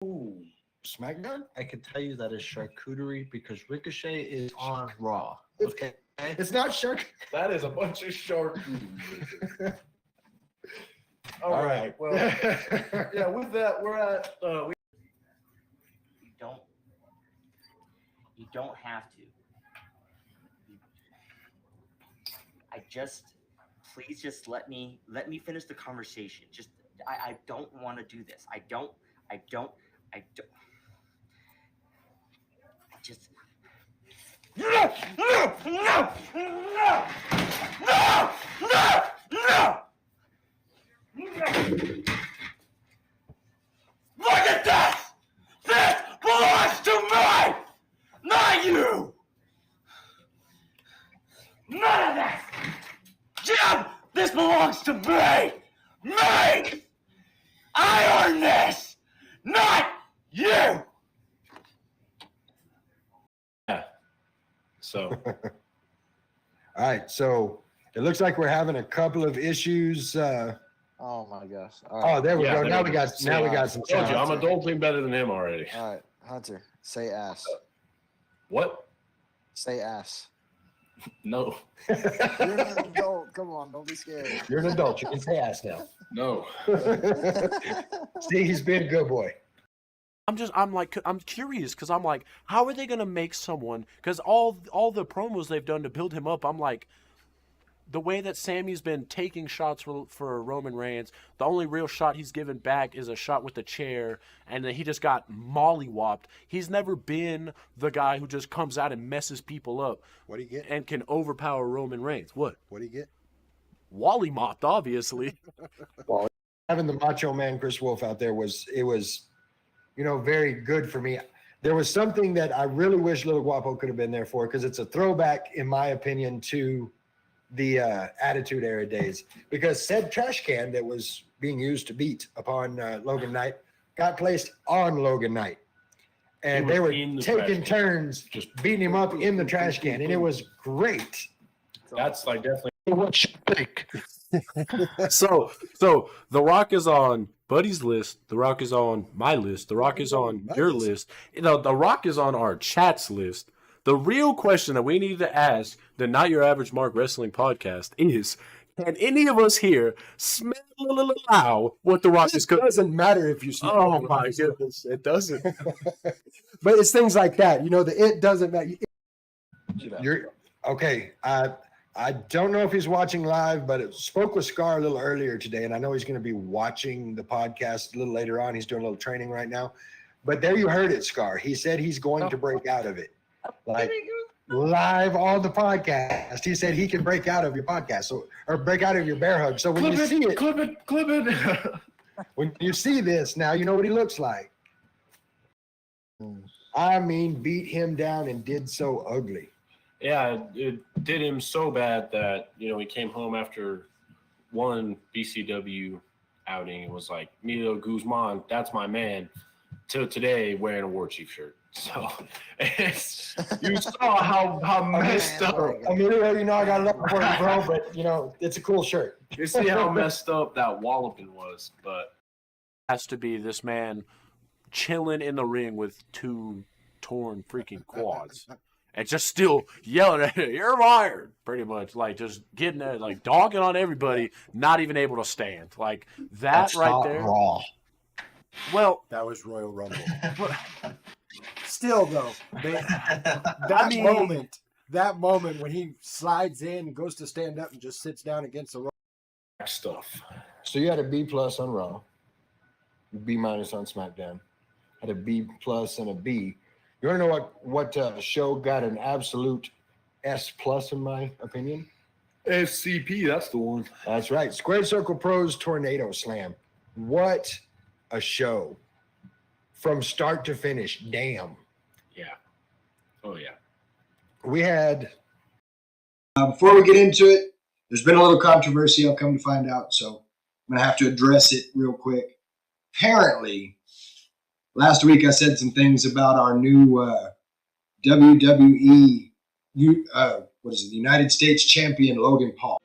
Ooh, SmackDown? I can tell you that is charcuterie because Ricochet is on Raw. Okay. It's not shark. That is a bunch of charcuterie. All right. Well, yeah. With that, we're at. You don't. You don't have to. Please just let me finish the conversation. I don't want to do this. I don't. Just. No! Look at this! This belongs to me! Not you! None of this! Jim, this belongs to me! Me! I earned this! Not you! So, All right. So it looks like we're having a couple of issues. Oh my gosh. All right. Oh, there we Yeah, go. there Now we we go. got some told you, sound. I'm adulting better than him already. All right. Hunter, say ass. What? Say ass. No. You're an adult. Come on, don't be scared. You're an adult. You can say ass now. No. See, he's being a good boy. I'm curious because I'm like, how are they gonna make someone? Because all the promos they've done to build him up, I'm like, the way that Sammy's been taking shots for Roman Reigns, the only real shot he's given back is a shot with the chair, and then he just got mollywopped. He's never been the guy who just comes out and messes people up. What do you get? And can overpower Roman Reigns. What? What do you get? Wally mopped, obviously. Having the Macho Man Chris Wolf out there was very good for me. There was something that I really wish Little Guapo could have been there for because it's a throwback, in my opinion, to the Attitude Era days. Because said trash can that was being used to beat upon Logan Knight got placed on Logan Knight. And they were taking turns just beating him up in the trash can. And it was great. That's like definitely. What you think? So The Rock is on Buddy's list. The Rock is on my list. The Rock is on your list. The Rock is on our chat's list. The real question that we need to ask the Not Your Average Mark Wrestling podcast is, can any of us here smell what The Rock is cooking? It doesn't matter if you smell. Oh my goodness, it doesn't. But it's things like that. It doesn't matter. You're okay. I don't know if he's watching live, but it spoke with Scar a little earlier today, and I know he's going to be watching the podcast a little later on. He's doing a little training right now. But there you heard it, Scar. He said he's going to break out of it. Like live on the podcast. He said he can break out of your podcast or break out of your bear hug. So when you see it, clip it. when you see this now, you know what he looks like. I mean, beat him down and did so ugly. Yeah, it did him so bad that, he came home after one BCW outing and was like, Emilio Guzman, that's my man, till today wearing a War Chief shirt. So you saw how messed up. Emilio, I got love for you, bro, but, it's a cool shirt. You see how messed up that walloping was, but. Has to be this man chilling in the ring with two torn freaking quads. And just still yelling at it, you're fired, pretty much. Like, just getting there, like, dogging on everybody, not even able to stand. Like, that's right there. Raw. Well, That was Royal Rumble. Still, though, that moment when he slides in and goes to stand up and just sits down against the rope. Stuff. So you had a B+ on Raw, B- on SmackDown, had a B+ and a B. You want to know what show got an absolute S+ in my opinion? SCP, that's the one. That's right. Squared Circle Pros Tornado Slam. What a show. From start to finish. Damn. Yeah. Oh, yeah. We had... Before we get into it, there's been a little controversy, I'll come to find out, so I'm going to have to address it real quick. Apparently, last week I said some things about our new WWE, the United States champion, Logan Paul.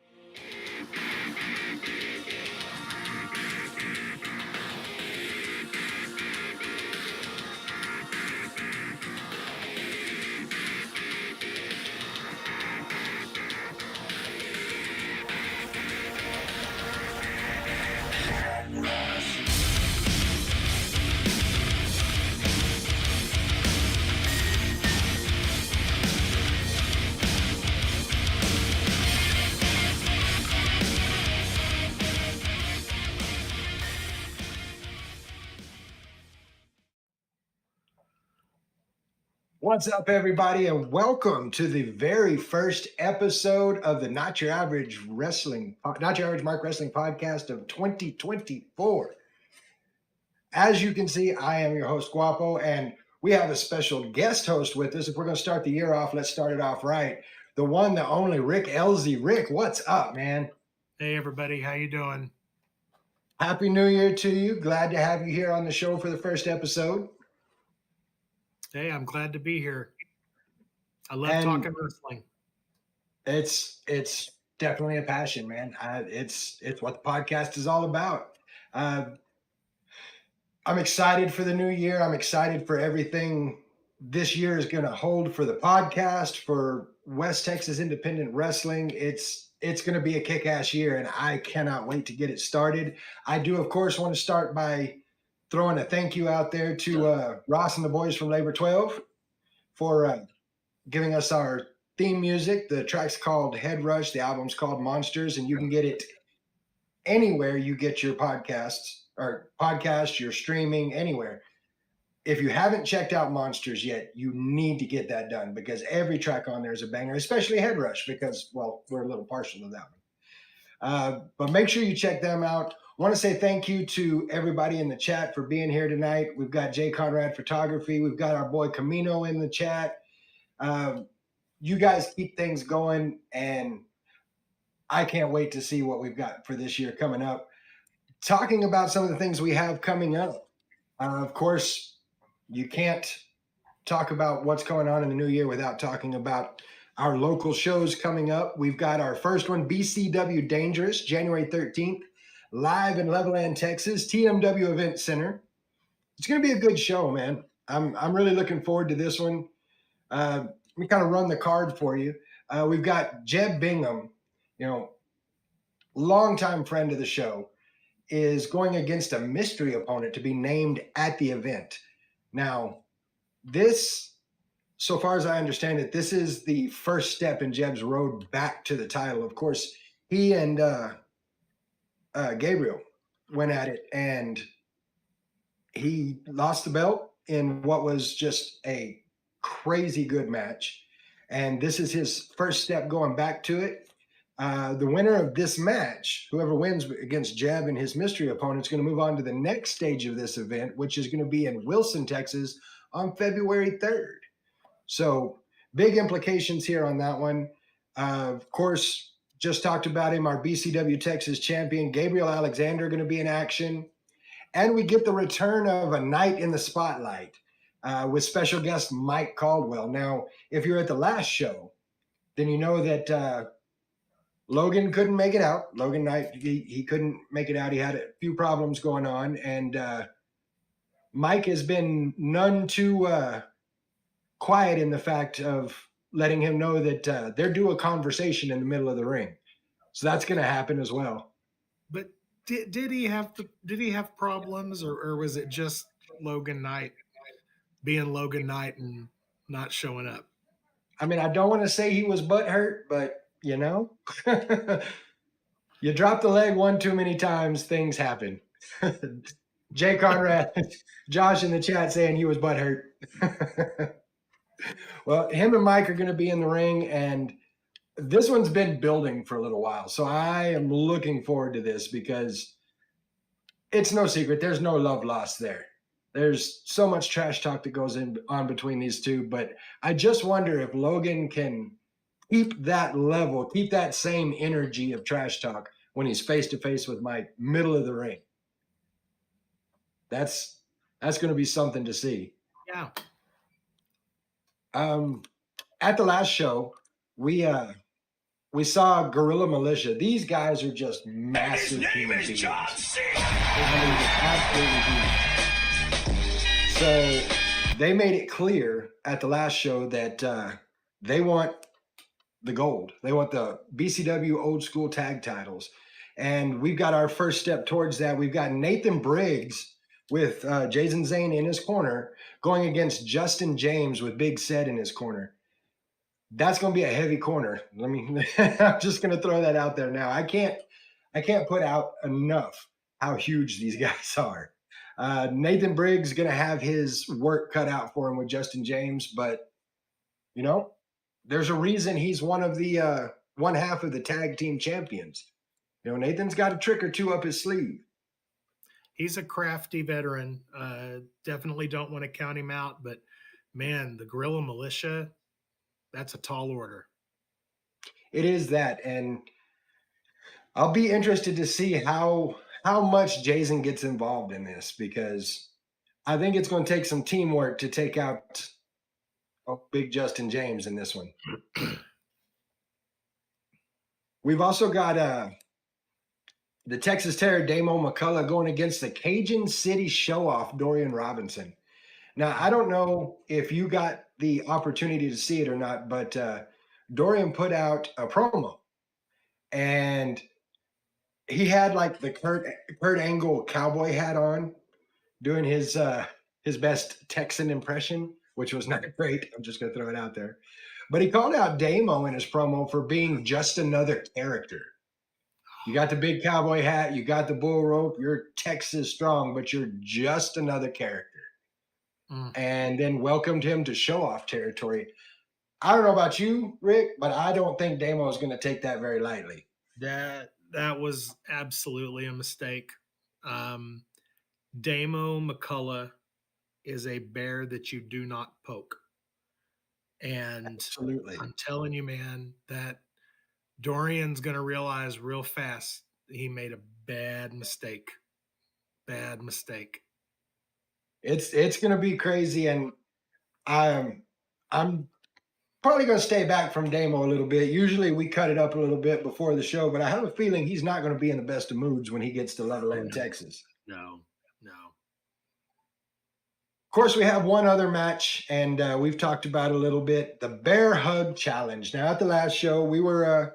What's up, everybody, and welcome to the very first episode of the Not Your Average Mark Wrestling Podcast of 2024. As you can see, I am your host, Guapo, and we have a special guest host with us. If we're going to start the year off, let's start it off right. The one, the only Rick Elzy. Rick, what's up, man? Hey everybody, how you doing? Happy New Year to you. Glad to have you here on the show for the first episode. Hey, I'm glad to be here. I love And talking wrestling. It's definitely a passion, man. It's what the podcast is all about. I'm excited for the new year. I'm excited for everything this year is going to hold for the podcast, for West Texas Independent Wrestling. It's going to be a kick-ass year, and I cannot wait to get it started. I do, of course, want to start by throwing a thank you out there to Ross and the boys from Labor 12 for giving us our theme music. The track's called Head Rush. The album's called Monsters, and you can get it anywhere you get your podcasts, your streaming, anywhere. If you haven't checked out Monsters yet, you need to get that done because every track on there is a banger, especially Head Rush because, well, we're a little partial to that one. But make sure you check them out. I want to say thank you to everybody in the chat for being here tonight. We've got Jay Conrad Photography. We've got our boy Camino in the chat. You guys keep things going, and I can't wait to see what we've got for this year coming up. Talking about some of the things we have coming up. Of course, you can't talk about what's going on in the new year without talking about our local shows coming up. We've got our first one, BCW Dangerous, January 13th. Live in Levelland, Texas, TMW Event Center. It's going to be a good show, man. I'm really looking forward to this one. Let me kind of run the card for you. We've got Jeb Bingham, longtime friend of the show, is going against a mystery opponent to be named at the event. Now, this, so far as I understand it, this is the first step in Jeb's road back to the title. Of course, he and Gabriel went at it, and he lost the belt in what was just a crazy good match. And this is his first step going back to it. The winner of this match, whoever wins against Jeb and his mystery opponent, is going to move on to the next stage of this event, which is going to be in Wilson, Texas on February 3rd. So big implications here on that one. Of course, just talked about him, our BCW Texas champion, Gabriel Alexander, going to be in action. And we get the return of a night in the spotlight with special guest Mike Caldwell. Now, if you're at the last show, then you know that Logan couldn't make it out. Logan Knight, he couldn't make it out. He had a few problems going on. And Mike has been none too quiet in the fact of letting him know that they're due a conversation in the middle of the ring. So that's going to happen as well. But did he have problems, or was it just Logan Knight being Logan Knight and not showing up? I mean, I don't want to say he was butthurt, but you drop the leg one too many times, things happen. Jay Conrad, Josh in the chat saying he was butthurt. Well, him and Mike are going to be in the ring, and this one's been building for a little while. So I am looking forward to this because it's no secret. There's no love lost there. There's so much trash talk that goes on between these two, but I just wonder if Logan can keep that level, keep that same energy of trash talk when he's face to face with Mike, middle of the ring. That's going to be something to see. Yeah. At the last show, we saw Guerrilla Militia. These guys are just massive human beings. Absolutely huge. So they made it clear at the last show that they want the gold. They want the BCW old school tag titles. And we've got our first step towards that. We've got Nathan Briggs with Jason Zane in his corner going against Justin James with Big Sed in his corner. That's going to be a heavy corner. I'm just going to throw that out there now. I can't put out enough how huge these guys are. Nathan Briggs going to have his work cut out for him with Justin James, but You know, there's a reason he's one of the one half of the tag team champions. You know, Nathan's got a trick or two up his sleeve. He's a crafty veteran. Definitely don't want to count him out, but man, the Guerrilla Militia, that's a tall order. It is that, and I'll be interested to see how much Jason gets involved in this, because I think it's going to take some teamwork to take out big Justin James in this one. We've also got the Texas Terror Damo McCullough going against the Cajun City Show-Off Dorian Robinson. Now, I don't know if you got the opportunity to see it or not, but Dorian put out a promo, and he had like the Kurt Angle cowboy hat on, doing his best Texan impression, which was not great. I'm just gonna throw it out there. But he called out Damo in his promo for being just another character. You got the big cowboy hat, you got the bull rope, you're Texas strong, but you're just another character. And then welcomed him to show off territory. I don't know about you, Rick, but I don't think Damo is going to take that very lightly. That was absolutely a mistake. Damo McCullough is a bear that you do not poke. And Absolutely. I'm telling you, man, that Dorian's going to realize real fast he made a bad mistake. Bad mistake. It's going to be crazy, and I'm probably going to stay back from Damo a little bit. Usually we cut it up a little bit before the show, but I have a feeling he's not going to be in the best of moods when he gets to Levelland, Texas. No. Of course, we have one other match, and we've talked about it a little bit, the Bear Hug Challenge. Now, at the last show, we were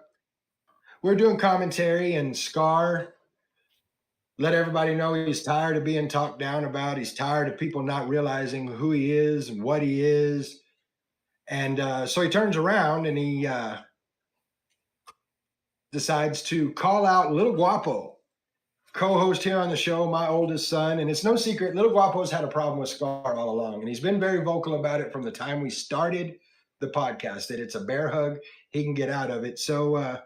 doing commentary, and Scar let everybody know he's tired of being talked down about. He's tired of people not realizing who he is and what he is. And so he turns around and he decides to call out Little Guapo, co-host here on the show, my oldest son. And it's no secret, Little Guapo's had a problem with Scar all along. And he's been very vocal about it from the time we started the podcast, that it's a bear hug. He can get out of it. So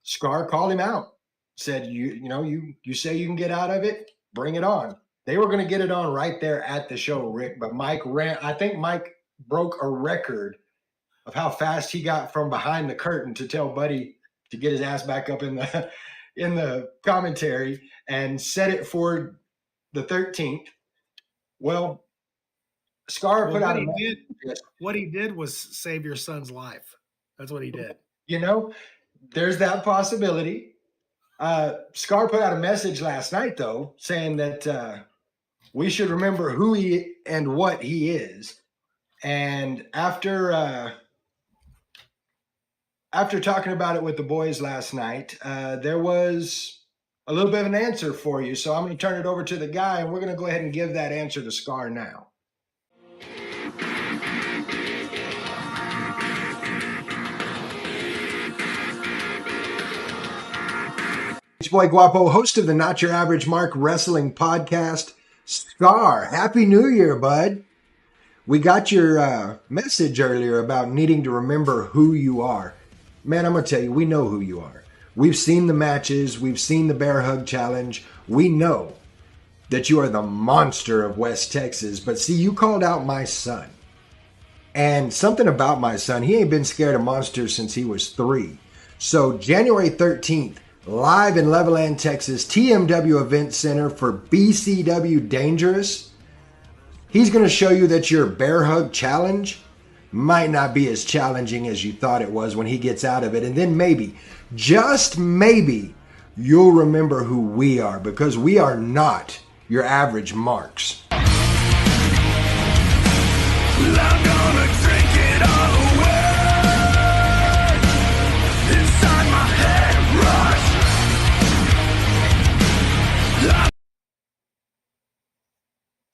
Scar called him out. Said, you say you can get out of it, bring it on. They were going to get it on right there at the show, Rick, but I think Mike broke a record of how fast he got from behind the curtain to tell Buddy to get his ass back up in the commentary, and set it for the 13th. Well, Scar put out what he did was save your son's life. That's what he did. There's that possibility. Scar put out a message last night, though, saying that we should remember who he and what he is. And after talking about it with the boys last night, there was a little bit of an answer for you. So I'm going to turn it over to the guy, and we're going to go ahead and give that answer to Scar now. It's Boy Guapo, host of the Not Your Average Mark Wrestling Podcast. Scar, Happy New Year, bud. We got your message earlier about needing to remember who you are. Man, I'm going to tell you, we know who you are. We've seen the matches. We've seen the Bear Hug Challenge. We know that you are the monster of West Texas. But see, you called out my son. And something about my son, he ain't been scared of monsters since he was 3. So January 13th, live in Levelland, Texas, TMW Event Center for BCW Dangerous. He's going to show you that your Bear Hug Challenge might not be as challenging as you thought it was when he gets out of it. And then maybe, just maybe, you'll remember who we are, because we are not your average marks. I'm gonna drink it all away. Inside my head rush.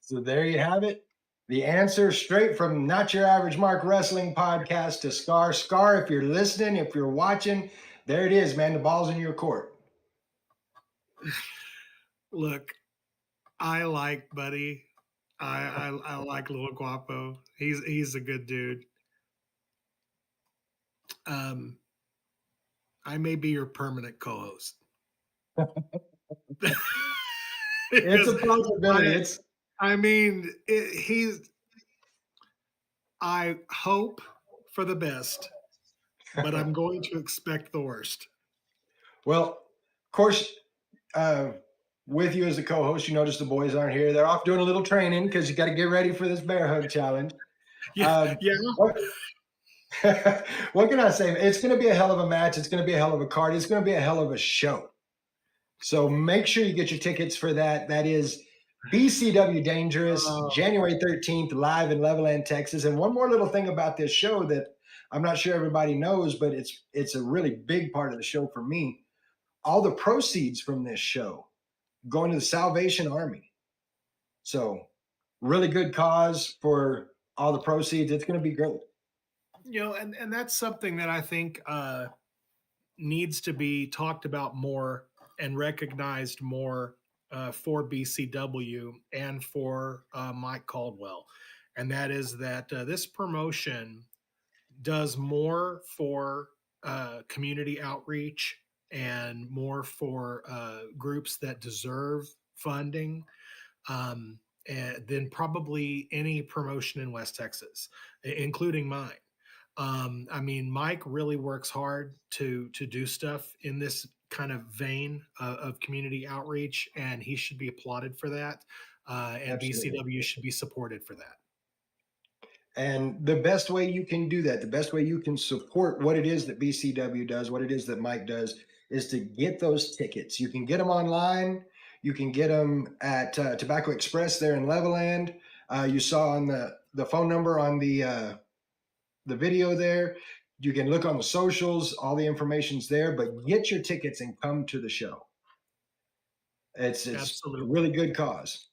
So there you have it. The answer straight from Not Your Average Mark Wrestling Podcast to Scar. Scar, if you're listening, if you're watching, there it is, man. The ball's in your court. Look, I like Buddy. I like Little Guapo. He's a good dude. I may be your permanent co-host. It's a Because possibility. I- It's I mean, I hope for the best, but I'm going to expect the worst. well, of course, with you as a co-host, you notice the boys aren't here. They're off doing a little training because you got to get ready for this bear hug challenge. Yeah, yeah. What, what can I say? It's going to be a hell of a match. It's going to be a hell of a card. It's going to be a hell of a show. So make sure you get your tickets for that. That is BCW Dangerous, Oh. January 13th, live in Levelland, Texas. And one more little thing about this show that I'm not sure everybody knows, but it's a really big part of the show for me. All the proceeds from this show going to the Salvation Army. So really good cause for all the proceeds. It's going to be great. And that's something that I think needs to be talked about more and recognized more for BCW and for Mike Caldwell. And that is that this promotion does more for community outreach and more for groups that deserve funding than probably any promotion in West Texas, including mine. I mean, Mike really works hard to do stuff in this kind of vein of community outreach, and he should be applauded for that. And Absolutely. BCW should be supported for that. And the best way you can do that, the best way you can support what it is that BCW does, what it is that Mike does, is to get those tickets. You can get them online. You can get them at Tobacco Express there in Levelland. You saw on the phone number on the video there. You can look on the socials. All the information's there. But get your tickets and come to the show. It's Absolutely. a really good cause.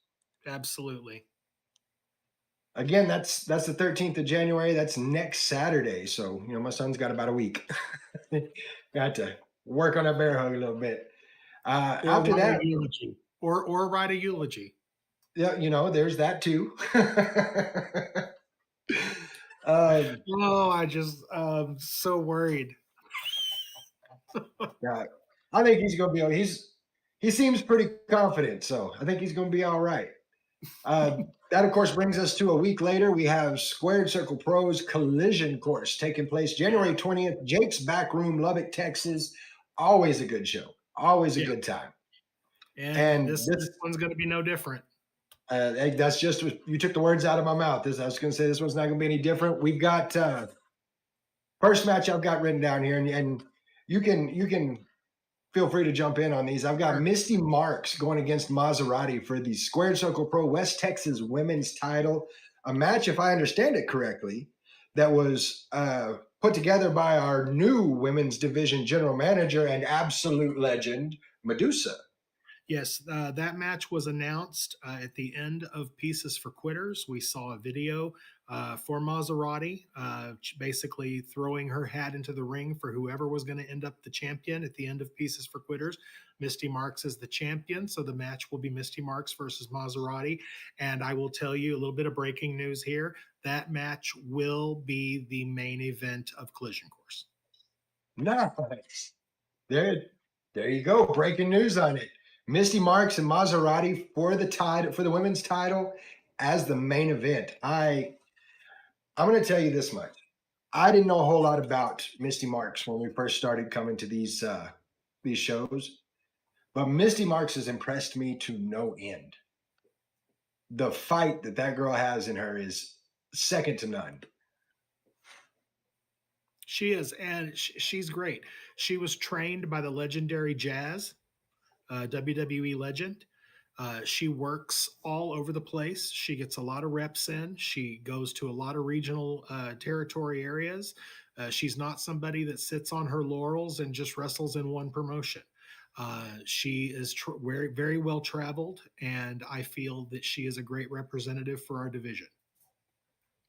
Absolutely. Again, that's the 13th of January. That's next Saturday. So, my son's got about a week. Got to work on that bear hug a little bit. After write that, a eulogy. Or write a eulogy. yeah, there's that too. I'm so worried. Yeah, I think he's going to be. He seems pretty confident, so I think he's going to be all right. That, of course, brings us to a week later. We have Squared Circle Pros Collision Course taking place January 20th, Jake's Back Room, Lubbock, Texas. Always a good show. Always a good time. And this one's going to be no different. That's just you took the words out of my mouth. I was going to say this one's not going to be any different. We've got first match I've got written down here, and you can feel free to jump in on these. I've got Misty Marks going against Maserati for the Squared Circle Pro West Texas Women's Title. A match, if I understand it correctly, that was put together by our new Women's Division General Manager and absolute legend, Medusa. Yes, that match was announced at the end of Pieces for Quitters. We saw a video for Maserati, basically throwing her hat into the ring for whoever was going to end up the champion at the end of Pieces for Quitters. Misty Marks is the champion, so the match will be Misty Marks versus Maserati. And I will tell you a little bit of breaking news here. That match will be the main event of Collision Course. Nice. There you go. Breaking news on it. Misty Marks and Maserati for the women's title as the main event. I'm going to tell you this much. I didn't know a whole lot about Misty Marks when we first started coming to these shows, but Misty Marks has impressed me to no end. The fight that girl has in her is second to none. She is, and she's great. She was trained by the legendary Jazz, WWE legend. She works all over the place. She gets a lot of reps in. She goes to a lot of regional territory areas. She's not somebody that sits on her laurels and just wrestles in one promotion. She is very, very well traveled, and I feel that she is a great representative for our division.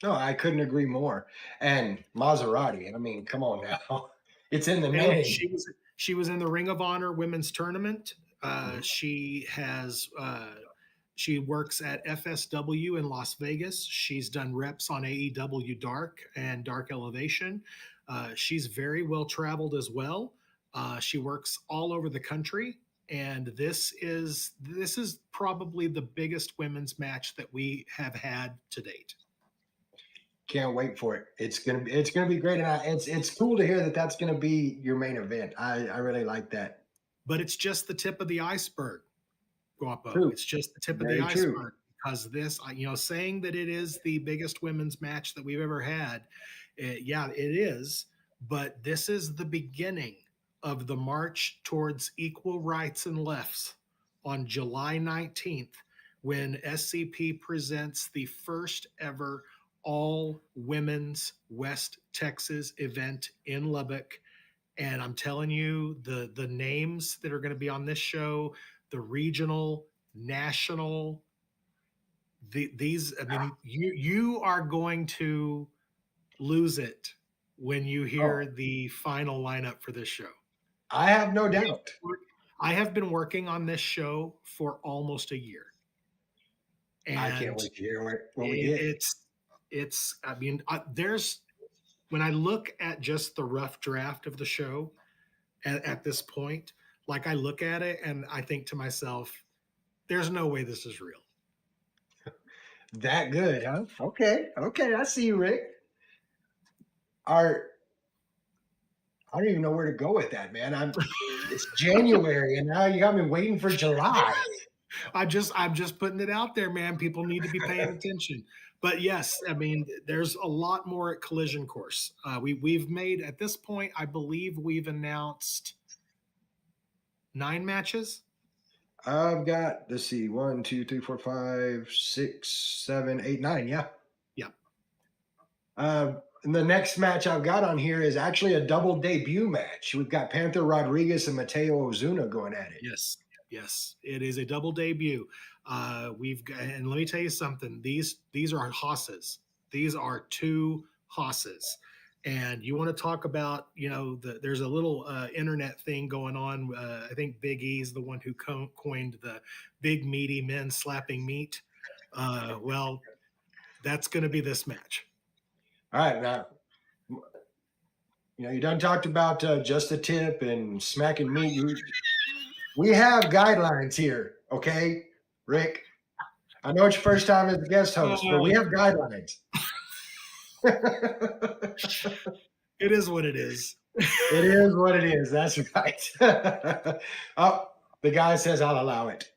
No, I couldn't agree more. And Maserati, I mean, come on now. It's in the name. She was in the Ring of Honor women's tournament. She works at FSW in Las Vegas. She's done reps on AEW Dark and Dark Elevation. She's very well traveled as well. She works all over the country, and this is probably the biggest women's match that we have had to date. Can't wait for it. It's gonna be great, and it's cool to hear that that's gonna be your main event. I really like that. But it's just the tip of the iceberg, Guapo. True. It's just the tip Very of the true. iceberg, because this, saying that it is the biggest women's match that we've ever had, yeah, it is. But this is the beginning of the march towards equal rights and lefts on July 19th, when SCP presents the first ever all women's West Texas event in Lubbock. And I'm telling you, the names that are going to be on this show, the regional, national, these, I mean, you are going to lose it when you hear the final lineup for this show. I have no doubt. I have been working on this show for almost a year. And I can't wait to hear what we get. I mean, there's, when I look at just the rough draft of the show at this point, like I look at it and I think to myself, there's no way this is real. That good, huh? Okay, I see you, Rick. I don't even know where to go with that, man. It's January and now you got me waiting for July. I'm just putting it out there, man. People need to be paying attention. But yes, I mean, there's a lot more at Collision Course. We've made, at this point, I believe we've announced 9 matches. I've got, let's see, 1, 2, 3, 4, 5, 6, 7, 8, 9. Yeah. Yeah. And the next match I've got on here is actually a double debut match. We've got Panther Rodriguez and Mateo Ozuna going at it. Yes, it is a double debut. We've got, and let me tell you something. These are hosses. These are 2 hosses. And you want to talk about, there's a little internet thing going on. I think Big E's the one who coined the big meaty men slapping meat. Well, that's going to be this match. All right, now, you done talked about just a tip and smacking meat. We have guidelines here, okay, Rick? I know it's your first time as a guest host, but we have guidelines. It is what it is. It is what it is. That's right. Oh, the guy says I'll allow it.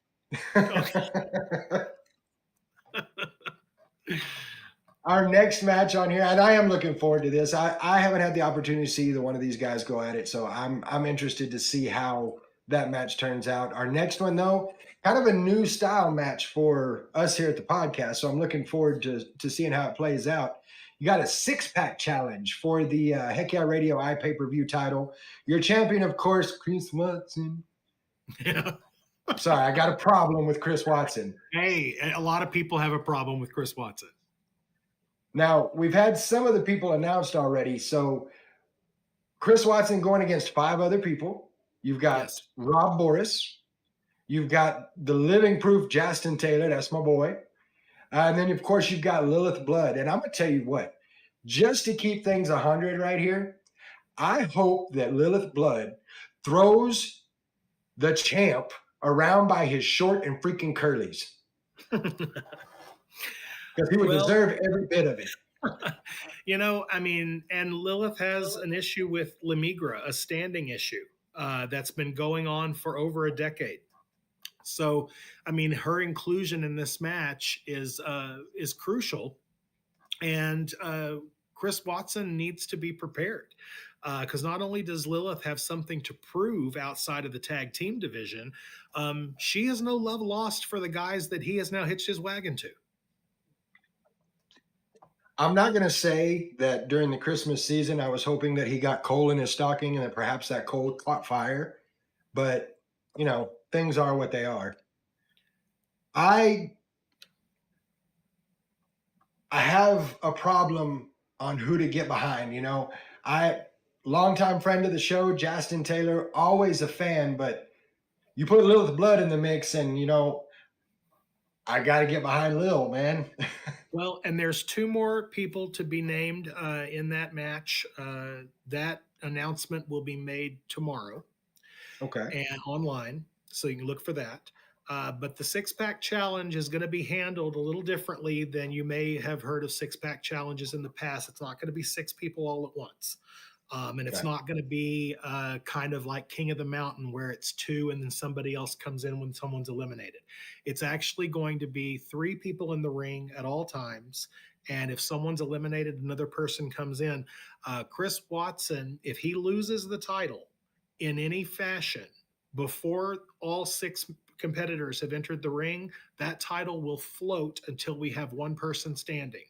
Our next match on here, and I am looking forward to this. I haven't had the opportunity to see either one of these guys go at it, so I'm interested to see how that match turns out. Our next one, though, kind of a new style match for us here at the podcast, so I'm looking forward to seeing how it plays out. You got a 6-pack challenge for the Heck Yeah Radio iPay-per-view title. Your champion, of course, Chris Watson. Yeah. Sorry, I got a problem with Chris Watson. Hey, a lot of people have a problem with Chris Watson. Now, we've had some of the people announced already. So Chris Watson going against 5 other people. You've got Rob Boris. You've got the living proof Justin Taylor. That's my boy. And then, of course, you've got Lilith Blood. And I'm going to tell you what, just to keep things 100 right here, I hope that Lilith Blood throws the champ around by his short and freaking curlies. Because he would deserve every bit of it. I mean, and Lilith has an issue with Lemigra, a standing issue that's been going on for over a decade. So, I mean, her inclusion in this match is crucial, and Chris Watson needs to be prepared because not only does Lilith have something to prove outside of the tag team division, she has no love lost for the guys that he has now hitched his wagon to. I'm not going to say that during the Christmas season, I was hoping that he got coal in his stocking and that perhaps that coal caught fire. But, things are what they are. I have a problem on who to get behind. Longtime friend of the show, Justin Taylor, always a fan, but you put Lilith Blood in the mix and, I got to get behind Lil, man. Well, and there's two more people to be named in that match. That announcement will be made tomorrow Okay. and online, so you can look for that. But the six pack challenge is going to be handled a little differently than you may have heard of six pack challenges in the past. It's not going to be six people all at once. And it's Okay. not going to be kind of like King of the Mountain where it's two and then somebody else comes in when someone's eliminated. It's actually going to be three people in the ring at all times. And if someone's eliminated, another person comes in. Chris Watson, if he loses the title in any fashion before all six competitors have entered the ring, that title will float until we have one person standing.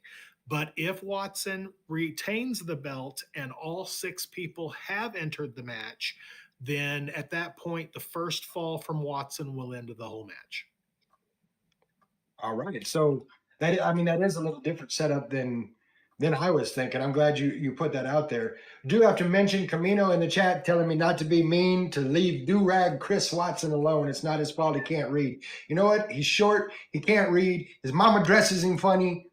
But if Watson retains the belt and all six people have entered the match, then at that point, the first fall from Watson will end the whole match. All right. So that, I mean, that is a little different setup than I was thinking. I'm glad you put that out there. Do have to mention Camino in the chat telling me not to be mean, to leave do-rag Chris Watson alone. It's not his fault he can't read. You know what? He's short. He can't read. His mama dresses him funny.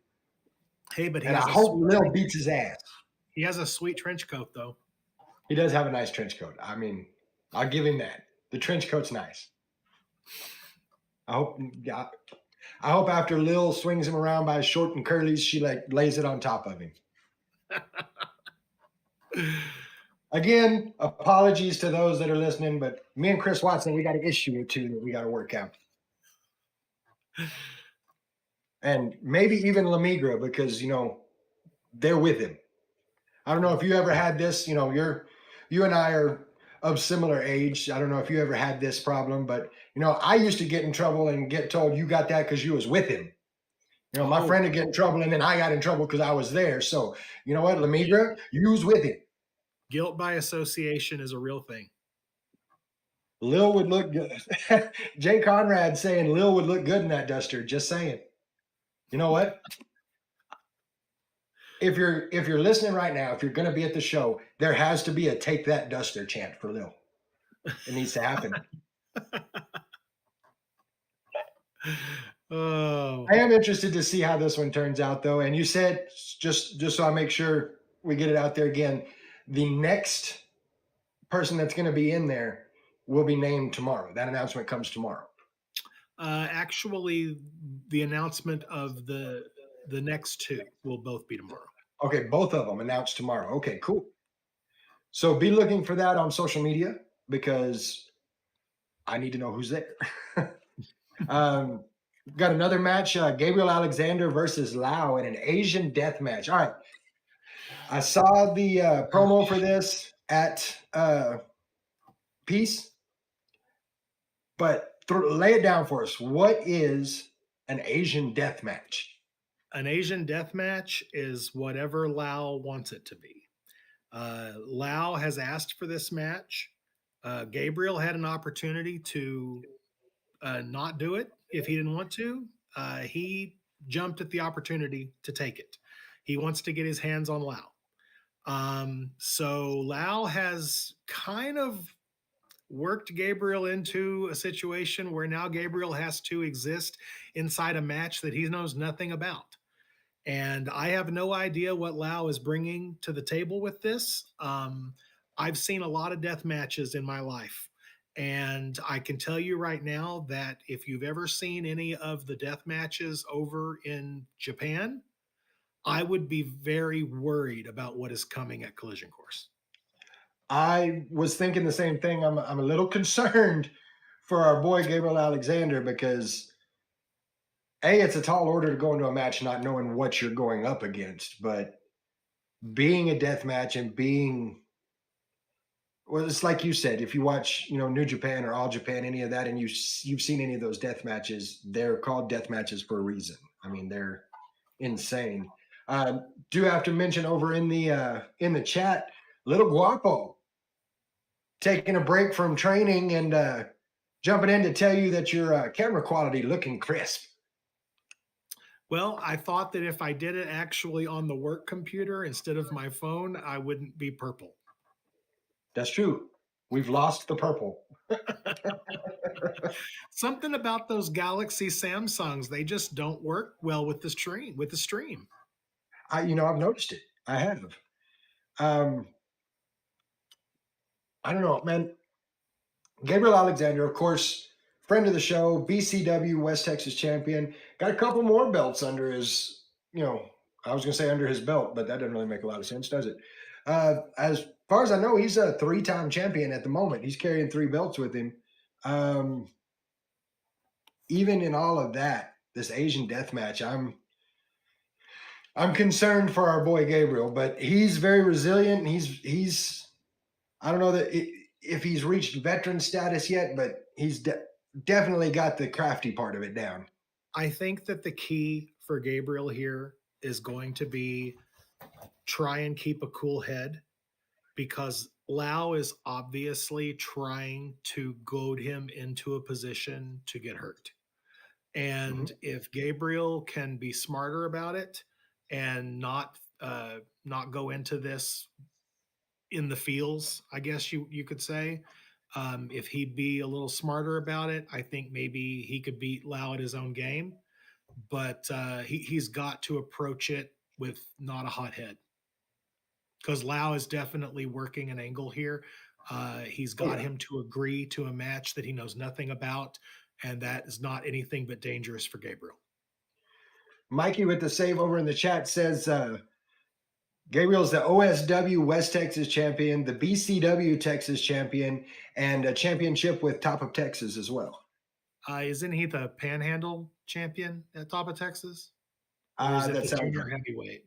Hey, but he And has I a hope sweet- Lil beats his ass. he has a sweet trench coat, though. He does have a nice trench coat. I mean, I'll give him that. The trench coat's nice. I hope after Lil swings him around by his short and curlies, she like lays it on top of him. Again, apologies to those that are listening, but me and Chris Watson, we got an issue or two that we got to work out. And maybe even Lamigra, because, you know, they're with him. I don't know if you ever had this, you know, you and I are of similar age. I don't know if you ever had this problem, but, you know, I used to get in trouble and get told you got that because you was with him. You know, my friend would get in trouble and then I got in trouble because I was there. So, you know what, Lamigra, you was with him. Guilt by association is a real thing. Lil would look good. Jay Conrad saying Lil would look good in that duster. Just saying. You know what? If you're listening right now, if you're going to be at the show, there has to be a take that duster chant for Lil. It needs to happen. Oh, I am interested to see how this one turns out, though. And you said, just so I make sure we get it out there again, the next person that's going to be in there will be named tomorrow. That announcement comes tomorrow. actually, the announcement of the next two will both be tomorrow. Okay, both of them announced tomorrow. Okay, cool. So be looking for that on social media because I need to know who's there. Got another match, Gabriel Alexander versus Lau in an Asian death match. All right. I saw the promo for this at Peace, but lay it down for us. What is an Asian death match? An Asian death match is whatever Lau wants it to be. Lau has asked for this match. Gabriel had an opportunity to not do it if he didn't want to. He jumped at the opportunity to take it. He wants to get his hands on Lau. So Lau has kind of worked Gabriel into a situation where now Gabriel has to exist inside a match that he knows nothing about. And I have no idea what Lau is bringing to the table with this. I've seen a lot of death matches in my life. And I can tell you right now that if you've ever seen any of the death matches over in Japan, I would be very worried about what is coming at Collision Course. I was thinking the same thing. I'm a little concerned for our boy Gabriel Alexander because it's a tall order to go into a match not knowing what you're going up against, but being a death match and being, well, it's like you said, if you watch, you know, New Japan or All Japan, any of that, and you've seen any of those death matches, they're called death matches for a reason. I mean, they're insane. Do have to mention over in the chat, Little Guapo taking a break from training and jumping in to tell you that your camera quality looking crisp. Well, I thought that if I did it actually on the work computer instead of my phone, I wouldn't be purple. That's true. We've lost the purple. Something about those Galaxy Samsungs, they just don't work well with the stream. I've noticed it. I have. I don't know, man. Gabriel Alexander, of course, friend of the show, BCW West Texas champion, got a couple more belts under his, I was going to say under his belt, but that doesn't really make a lot of sense, does it? As far as I know, he's a 3-time champion at the moment. He's carrying 3 belts with him. Even in all of that, this Asian death match, I'm concerned for our boy Gabriel, but he's very resilient. He's I don't know if he's reached veteran status yet, but he's definitely got the crafty part of it down. I think that the key for Gabriel here is going to be try and keep a cool head, because Lau is obviously trying to goad him into a position to get hurt. And if Gabriel can be smarter about it and not go into this in the feels, I guess you could say, if he'd be a little smarter about it, I think maybe he could beat Lau at his own game. But he's got to approach it with not a hot head, because Lau is definitely working an angle here. He's got him to agree to a match that he knows nothing about, and that is not anything but dangerous for Gabriel. Mikey with the save over in the chat says Gabriel's the OSW West Texas champion, the BCW Texas champion, and a championship with Top of Texas as well. Isn't he the Panhandle champion at Top of Texas? Or is it That the sounds junior right. heavyweight?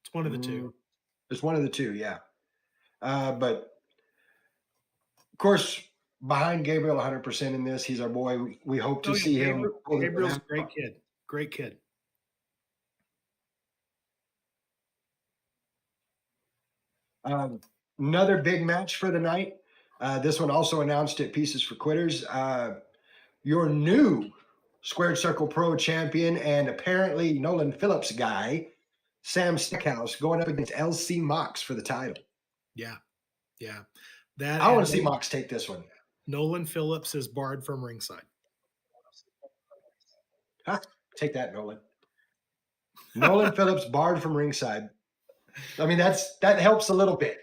It's one of the two. It's one of the two, yeah. But of course, behind Gabriel 100% in this, he's our boy. We hope to see him. Gabriel's a great kid. Great kid. Another big match for the night. This one also announced at Pieces for Quitters. Your new Squared Circle Pro champion and apparently Nolan Phillips guy, Sam Stackhouse, going up against LC Mox for the title. Yeah. Yeah. I want to see Mox take this one. Nolan Phillips is barred from ringside. Huh? Take that, Nolan. Nolan Phillips barred from ringside. I mean, that helps a little bit.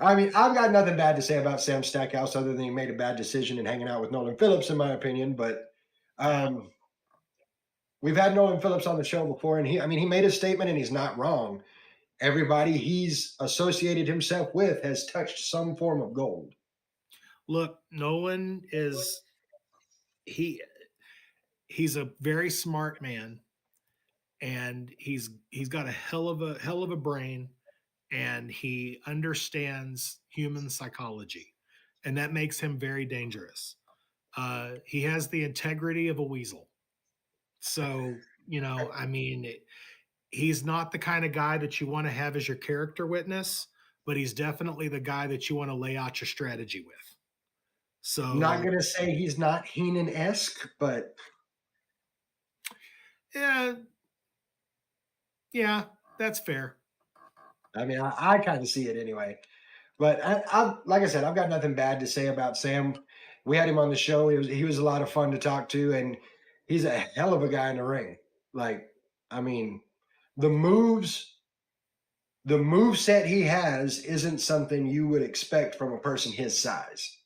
I mean, I've got nothing bad to say about Sam Stackhouse other than he made a bad decision in hanging out with Nolan Phillips, in my opinion. But we've had Nolan Phillips on the show before, and he made a statement, and he's not wrong. Everybody he's associated himself with has touched some form of gold. Look, Nolan is he's a very smart man, and he's got a hell of a brain, and he understands human psychology, and that makes him very dangerous. He has the integrity of a weasel. So, he's not the kind of guy that you want to have as your character witness, but he's definitely the guy that you want to lay out your strategy with. So, I'm not going to say he's not Heenan-esque, but yeah, that's fair. I mean, I kind of see it anyway. But I like I said, I've got nothing bad to say about Sam. We had him on the show. He was a lot of fun to talk to, and he's a hell of a guy in the ring. Like, I mean, the move set he has isn't something you would expect from a person his size.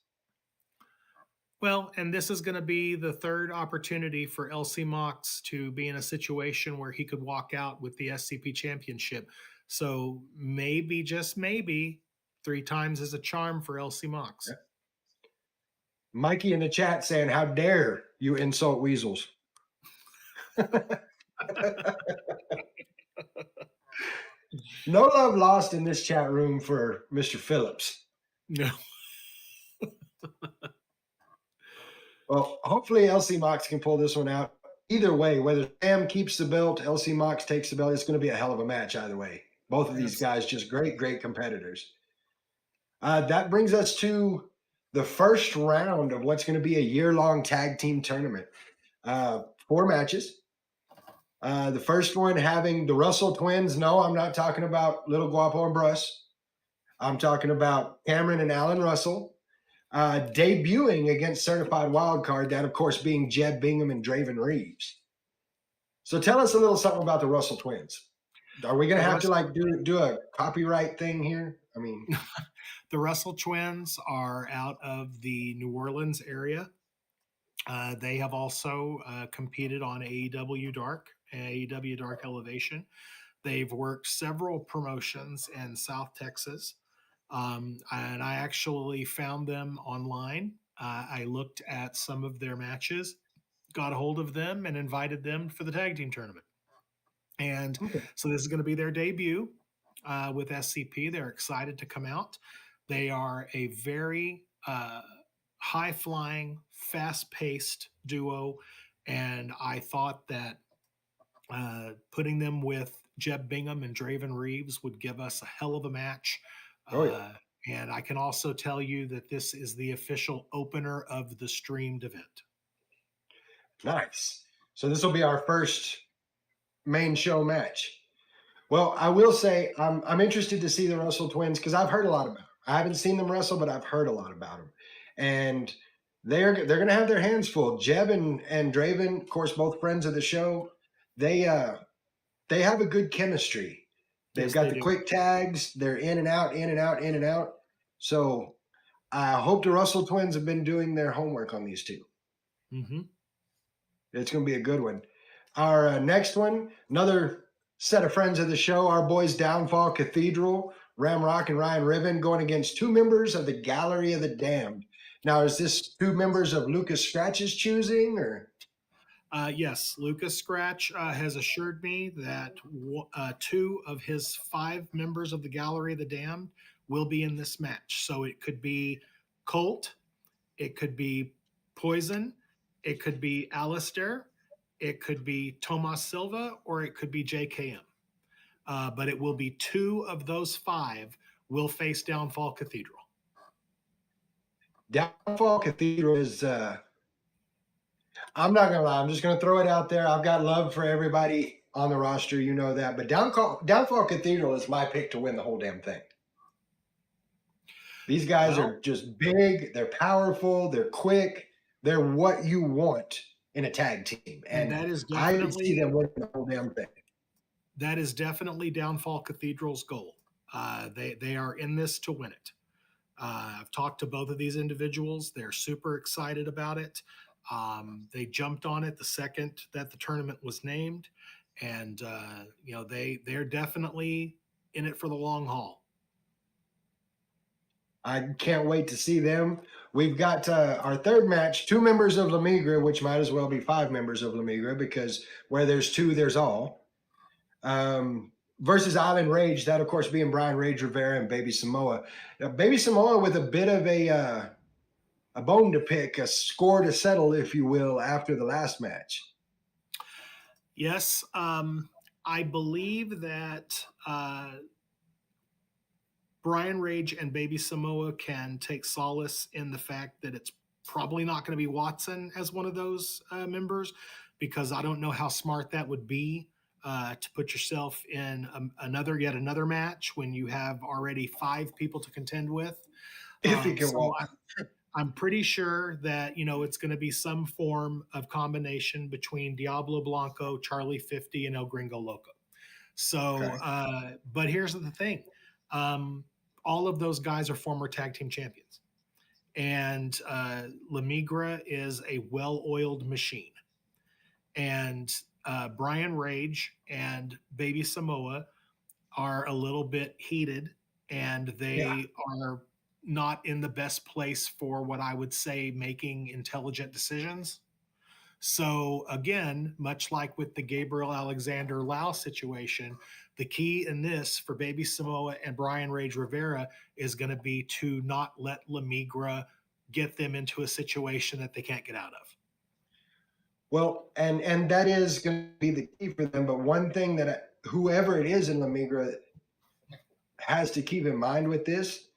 Well, and this is going to be the third opportunity for LC Mox to be in a situation where he could walk out with the SCP championship. So maybe, just maybe, 3 times is a charm for LC Mox. Yeah. Mikey in the chat saying, "How dare you insult weasels?" No love lost in this chat room for Mr. Phillips. No. Well, hopefully LC Mox can pull this one out. Either way, whether Sam keeps the belt, LC Mox takes the belt, it's going to be a hell of a match either way. Both of these guys just great competitors. That brings us to the first round of what's going to be a year-long tag team tournament. 4 matches. The first one having the Russell twins. No, I'm not talking about Little Guapo and Bruss. I'm talking about Cameron and Alan Russell debuting against Certified Wildcard, that, of course, being Jeb Bingham and Draven Reeves. So tell us a little something about the Russell twins. Are we going to have to like do a copyright thing here? I mean, The Russell twins are out of the New Orleans area. They have also competed on AEW Dark Elevation. They've worked several promotions in South Texas. And I actually found them online. I looked at some of their matches, got a hold of them, and invited them for the tag team tournament. And so this is going to be their debut with SCP. They're excited to come out. They are a very high flying, fast paced duo. And I thought that putting them with Jeb Bingham and Draven Reeves would give us a hell of a match. And I can also tell you that this is the official opener of the streamed event. nice. So this will be our first main show match. Well, I will say I'm interested to see the Russell twins because I've heard a lot about them. I haven't seen them wrestle, but I've heard a lot about them. And they're going to have their hands full. Jeb and Draven, of course, both friends of the show. They have a good chemistry. They've got the quick tags. They're in and out, in and out, in and out. So I hope the Russell twins have been doing their homework on these two. Mm-hmm. It's going to be a good one. Our next one, another set of friends of the show, our boys Downfall Cathedral, Ramrock and Ryan Ribbon, going against two members of the Gallery of the Damned. Now, is this two members of Lucas Scratch's choosing, or? Yes, Lucas Scratch has assured me that two of his 5 members of the Gallery of the Damned will be in this match. So it could be Colt, it could be Poison, it could be Alistair, it could be Tomas Silva, or it could be JKM. But it will be 2 of those 5 will face Downfall Cathedral. Downfall Cathedral is, I'm not going to lie, I'm just going to throw it out there. I've got love for everybody on the roster, you know that. But Downfall Cathedral is my pick to win the whole damn thing. These guys are just big, they're powerful, they're quick, they're what you want in a tag team. And that is I see them winning the whole damn thing. That is definitely Downfall Cathedral's goal. They are in this to win it. I've talked to both of these individuals. They're super excited about it. They jumped on it the second that the tournament was named. And, they're definitely in it for the long haul. I can't wait to see them. We've got our third match, 2 members of La Migra, which might as well be 5 members of La Migra because where there's 2, there's all. Versus Island Rage, that of course being Brian Rage Rivera and Baby Samoa. Now, Baby Samoa with a bit of a bone to pick, a score to settle, if you will, after the last match. Yes, I believe that Brian Rage and Baby Samoa can take solace in the fact that it's probably not going to be Watson as one of those members, because I don't know how smart that would be to put yourself in yet another match when you have already 5 people to contend with. If you can walk. I'm pretty sure that, it's going to be some form of combination between Diablo Blanco, Charlie 50, and El Gringo Loco. So, but here's the thing. All of those guys are former tag team champions. And La Migra is a well-oiled machine. And Brian Rage and Baby Samoa are a little bit heated, and they are not in the best place for what I would say making intelligent decisions. So again, much like with the Gabriel Alexander Lau situation, the key in this for Baby Samoa and Brian Rage Rivera is going to be to not let La Migra get them into a situation that they can't get out of. Well, and that is going to be the key for them. But one thing that whoever it is in La Migra has to keep in mind with this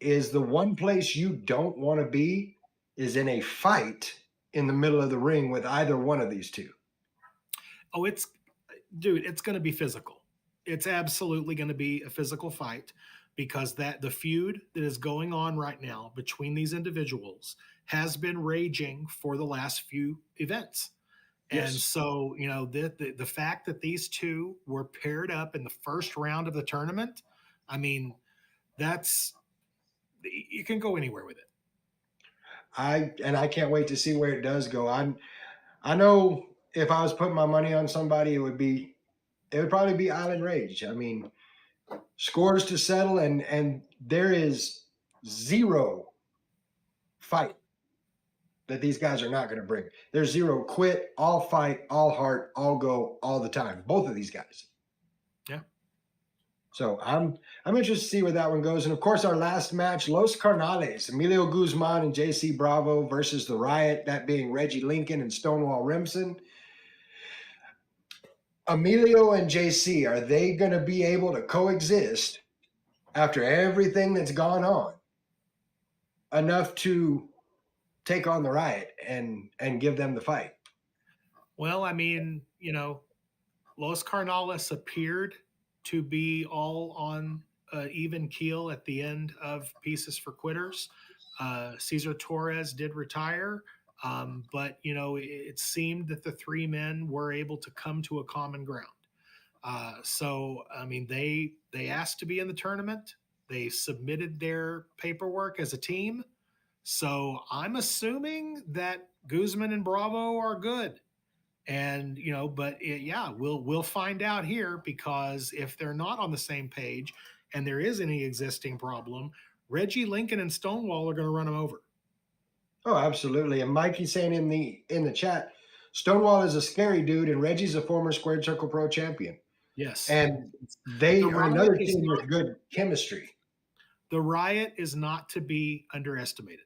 is the one place you don't want to be is in a fight in the middle of the ring with either one of these two. Oh, it's going to be physical. It's absolutely going to be a physical fight. because that the feud that is going on right now between these individuals has been raging for the last few events. And Yes. so, the fact that these two were paired up in the first round of the tournament, I mean, you can go anywhere with it. I can't wait to see where it does go. I know if I was putting my money on somebody, it would probably be Island Rage. I mean, scores to settle, and there is zero fight that these guys are not going to bring. There's zero quit, all fight, all heart, all go, all the time. Both of these guys. Yeah. So I'm interested to see where that one goes. And of course, our last match, Los Carnales, Emilio Guzman and JC Bravo versus the Riot, that being Reggie Lincoln and Stonewall Rimson. Emilio and JC, are they going to be able to coexist after everything that's gone on enough to take on the Riot and give them the fight? Well, I mean, Los Carnales appeared to be all on even keel at the end of Pieces for Quitters. Cesar Torres did retire, but it seemed that the three men were able to come to a common ground. So, I mean, they asked to be in the tournament. They submitted their paperwork as a team. So I'm assuming that Guzman and Bravo are good. And, we'll find out here, because if they're not on the same page and there is any existing problem, Reggie Lincoln and Stonewall are going to run them over. Oh, absolutely. And Mikey's saying in the chat, Stonewall is a scary dude and Reggie's a former Squared Circle Pro champion. Yes. And they The are Riot another is team not- with good chemistry. The Riot is not to be underestimated.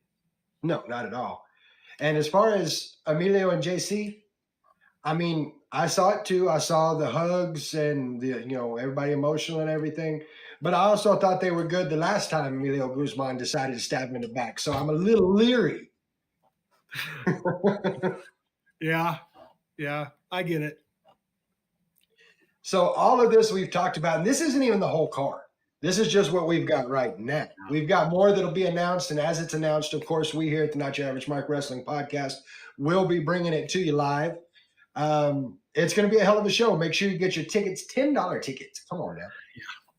No, not at all. And as far as Emilio and JC, I mean, I saw it too. I saw the hugs and everybody emotional and everything. But I also thought they were good the last time Emilio Guzman decided to stab him in the back. So I'm a little leery. Yeah, I get it. So all of this we've talked about, and this isn't even the whole card. This is just what we've got right now. We've got more that'll be announced, and as it's announced, of course, we here at the Not Your Average Mark Wrestling Podcast will be bringing it to you live. It's going to be a hell of a show. Make sure you get your tickets, $10 tickets. Come on now.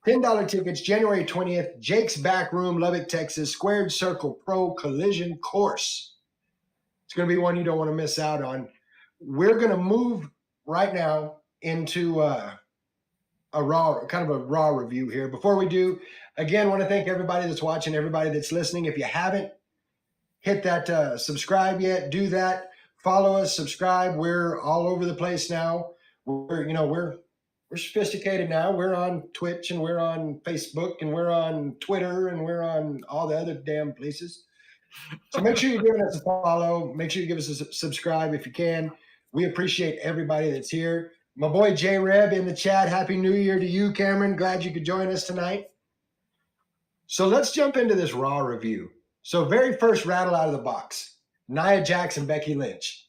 $10 tickets, January 20th, Jake's Back Room, Lubbock, Texas, Squared Circle Pro Collision Course. It's going to be one you don't want to miss out on. We're going to move right now into a raw review here. Before we do, again, want to thank everybody that's watching, everybody that's listening. If you haven't hit that subscribe yet, do that. Follow us, subscribe. We're all over the place now. We're sophisticated now. We're on Twitch and we're on Facebook and we're on Twitter and we're on all the other damn places. So make sure you're giving us a follow. Make sure you give us a subscribe if you can. We appreciate everybody that's here. My boy J-Reb in the chat. Happy New Year to you, Cameron. Glad you could join us tonight. So let's jump into this Raw review. So very first rattle out of the box. Nia Jax and Becky Lynch.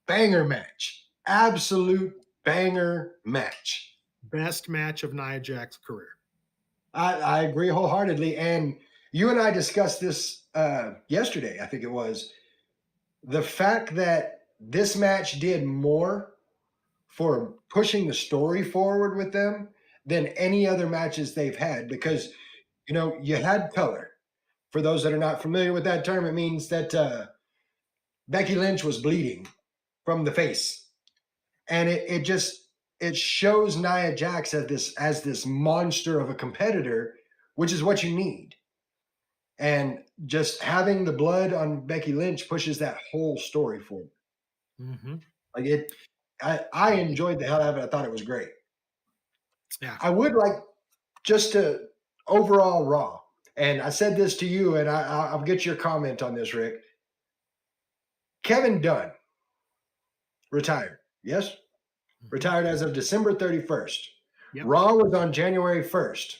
Banger match. Absolute banger match. Best match of Nia Jax's career. I agree wholeheartedly. And you and I discussed this yesterday, I think it was. The fact that this match did more for pushing the story forward with them than any other matches they've had, because, you had color. For those that are not familiar with that term, it means that Becky Lynch was bleeding from the face. And it shows Nia Jax as this monster of a competitor, which is what you need. And just having the blood on Becky Lynch pushes that whole story forward. Mm-hmm. I enjoyed the hell out of it. I thought it was great. Yeah. I would like just to overall Raw, and I said this to you, and I'll get your comment on this, Rick. Kevin Dunn retired. Yes? Retired as of December 31st. Yep. Raw was on January 1st.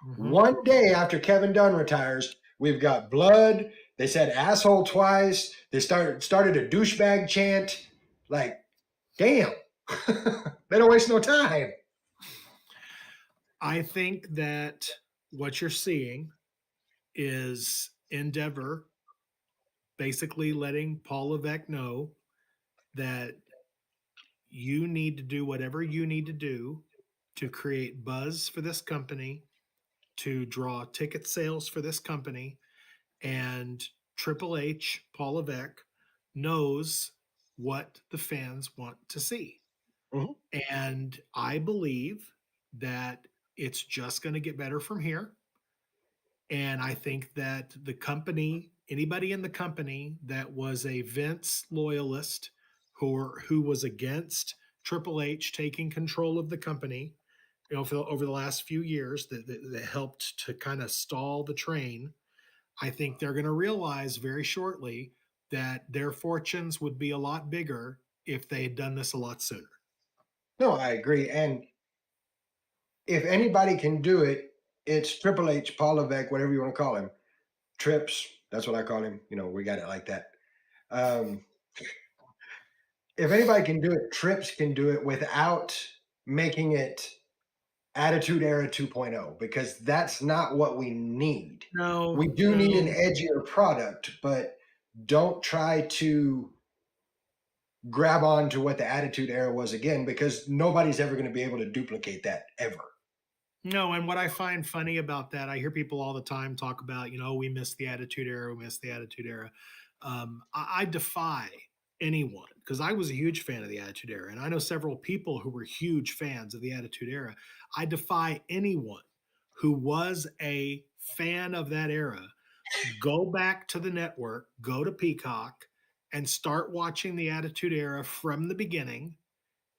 Mhm. One day after Kevin Dunn retires, we've got blood. They said asshole twice. They started a douchebag chant. Like, damn. They don't waste no time. I think that what you're seeing is Endeavor basically letting Paul Levesque know that you need to do whatever you need to do to create buzz for this company, to draw ticket sales for this company. And Triple H, Paul Levesque, knows what the fans want to see. Mhm. And I believe that it's just going to get better from here. And I think that the company, anybody in the company that was a Vince loyalist who was against Triple H taking control of the company, over the last few years that helped to kind of stall the train, I think they're going to realize very shortly that their fortunes would be a lot bigger if they had done this a lot sooner. No, I agree. And if anybody can do it, it's Triple H, Paul Levesque, whatever you want to call him. Trips, that's what I call him. We got it like that. If anybody can do it, Trips can do it without making it Attitude Era 2.0, because that's not what we need. No, We do need an edgier product, but don't try to grab on to what the Attitude Era was again, because nobody's ever going to be able to duplicate that ever. No, and what I find funny about that, I hear people all the time talk about, we miss the Attitude Era, we miss the Attitude Era. I defy anyone, because I was a huge fan of the Attitude Era, and I know several people who were huge fans of the Attitude Era. I defy anyone who was a fan of that era, go back to the network, go to Peacock, and start watching the Attitude Era from the beginning.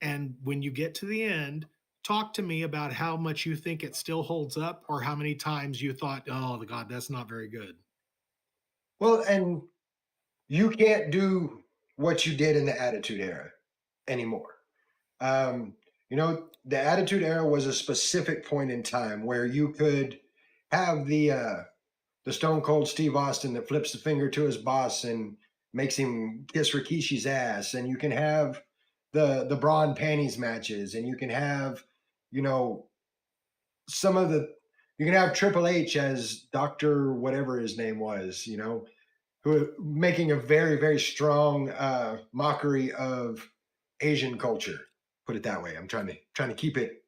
And when you get to the end, talk to me about how much you think it still holds up, or how many times you thought, oh, God, that's not very good. Well, and you can't do what you did in the Attitude Era anymore. The Attitude Era was a specific point in time where you could have the Stone Cold Steve Austin that flips the finger to his boss and makes him kiss Rikishi's ass, and you can have the bra and panties matches, and you can have, you can have Triple H as Dr. whatever his name was, who making a very, very strong mockery of Asian culture. Put it that way. I'm trying to keep it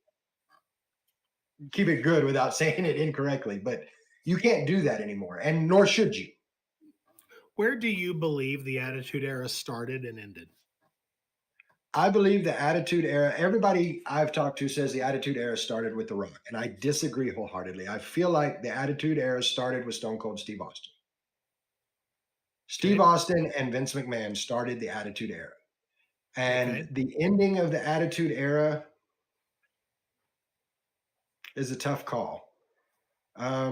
good without saying it incorrectly, but you can't do that anymore, and nor should you. Where do you believe the Attitude Era started and ended? I believe the Attitude Era, everybody I've talked to says the Attitude Era started with The Rock, and I disagree wholeheartedly. I feel like the Attitude Era started with Stone Cold Steve Austin. Steve Austin and Vince McMahon started the Attitude Era. And the ending of the Attitude Era is a tough call. I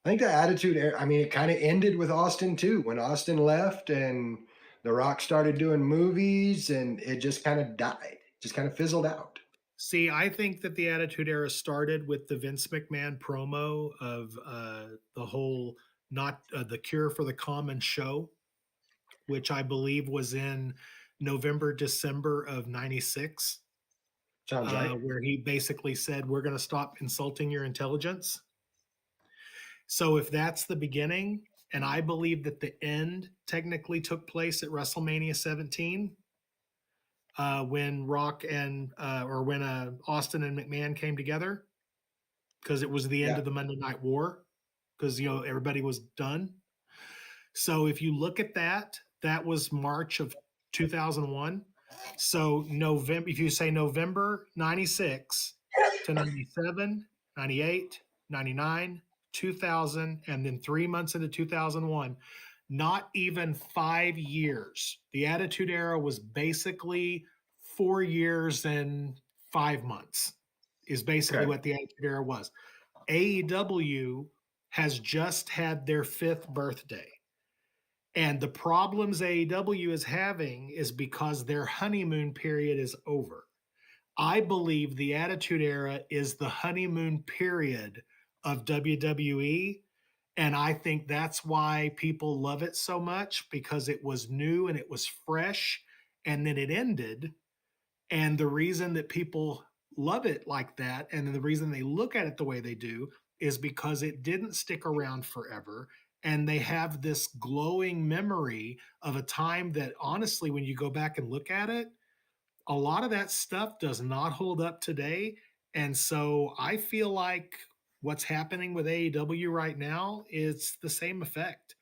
think the Attitude Era, it kind of ended with Austin too. When Austin left and The Rock started doing movies, and it just kind of died, just kind of fizzled out. See, I think that the Attitude Era started with the Vince McMahon promo of the whole the Cure for the Common show, which I believe was in November, December of '96. Sounds right. Where he basically said, we're going to stop insulting your intelligence. So if that's the beginning, and I believe that the end technically took place at WrestleMania 17, when Rock and when Austin and McMahon came together, because it was the end of the Monday Night War, because everybody was done. So if you look at that, that was March of 2001. So November, if you say November 96 to 97, 98, 99, 2000, and then 3 months into 2001, not even 5 years. The Attitude Era was basically 4 years and 5 months is basically what the Attitude Era was. AEW has just had their 5th birthday. And the problems AEW is having is because their honeymoon period is over. I believe the Attitude Era is the honeymoon period of WWE. And I think that's why people love it so much, because it was new and it was fresh, and then it ended. And the reason that people love it like that, and the reason they look at it the way they do is because it didn't stick around forever, and they have this glowing memory of a time that honestly, when you go back and look at it, a lot of that stuff does not hold up today. And so I feel like what's happening with AEW right now is the same effect.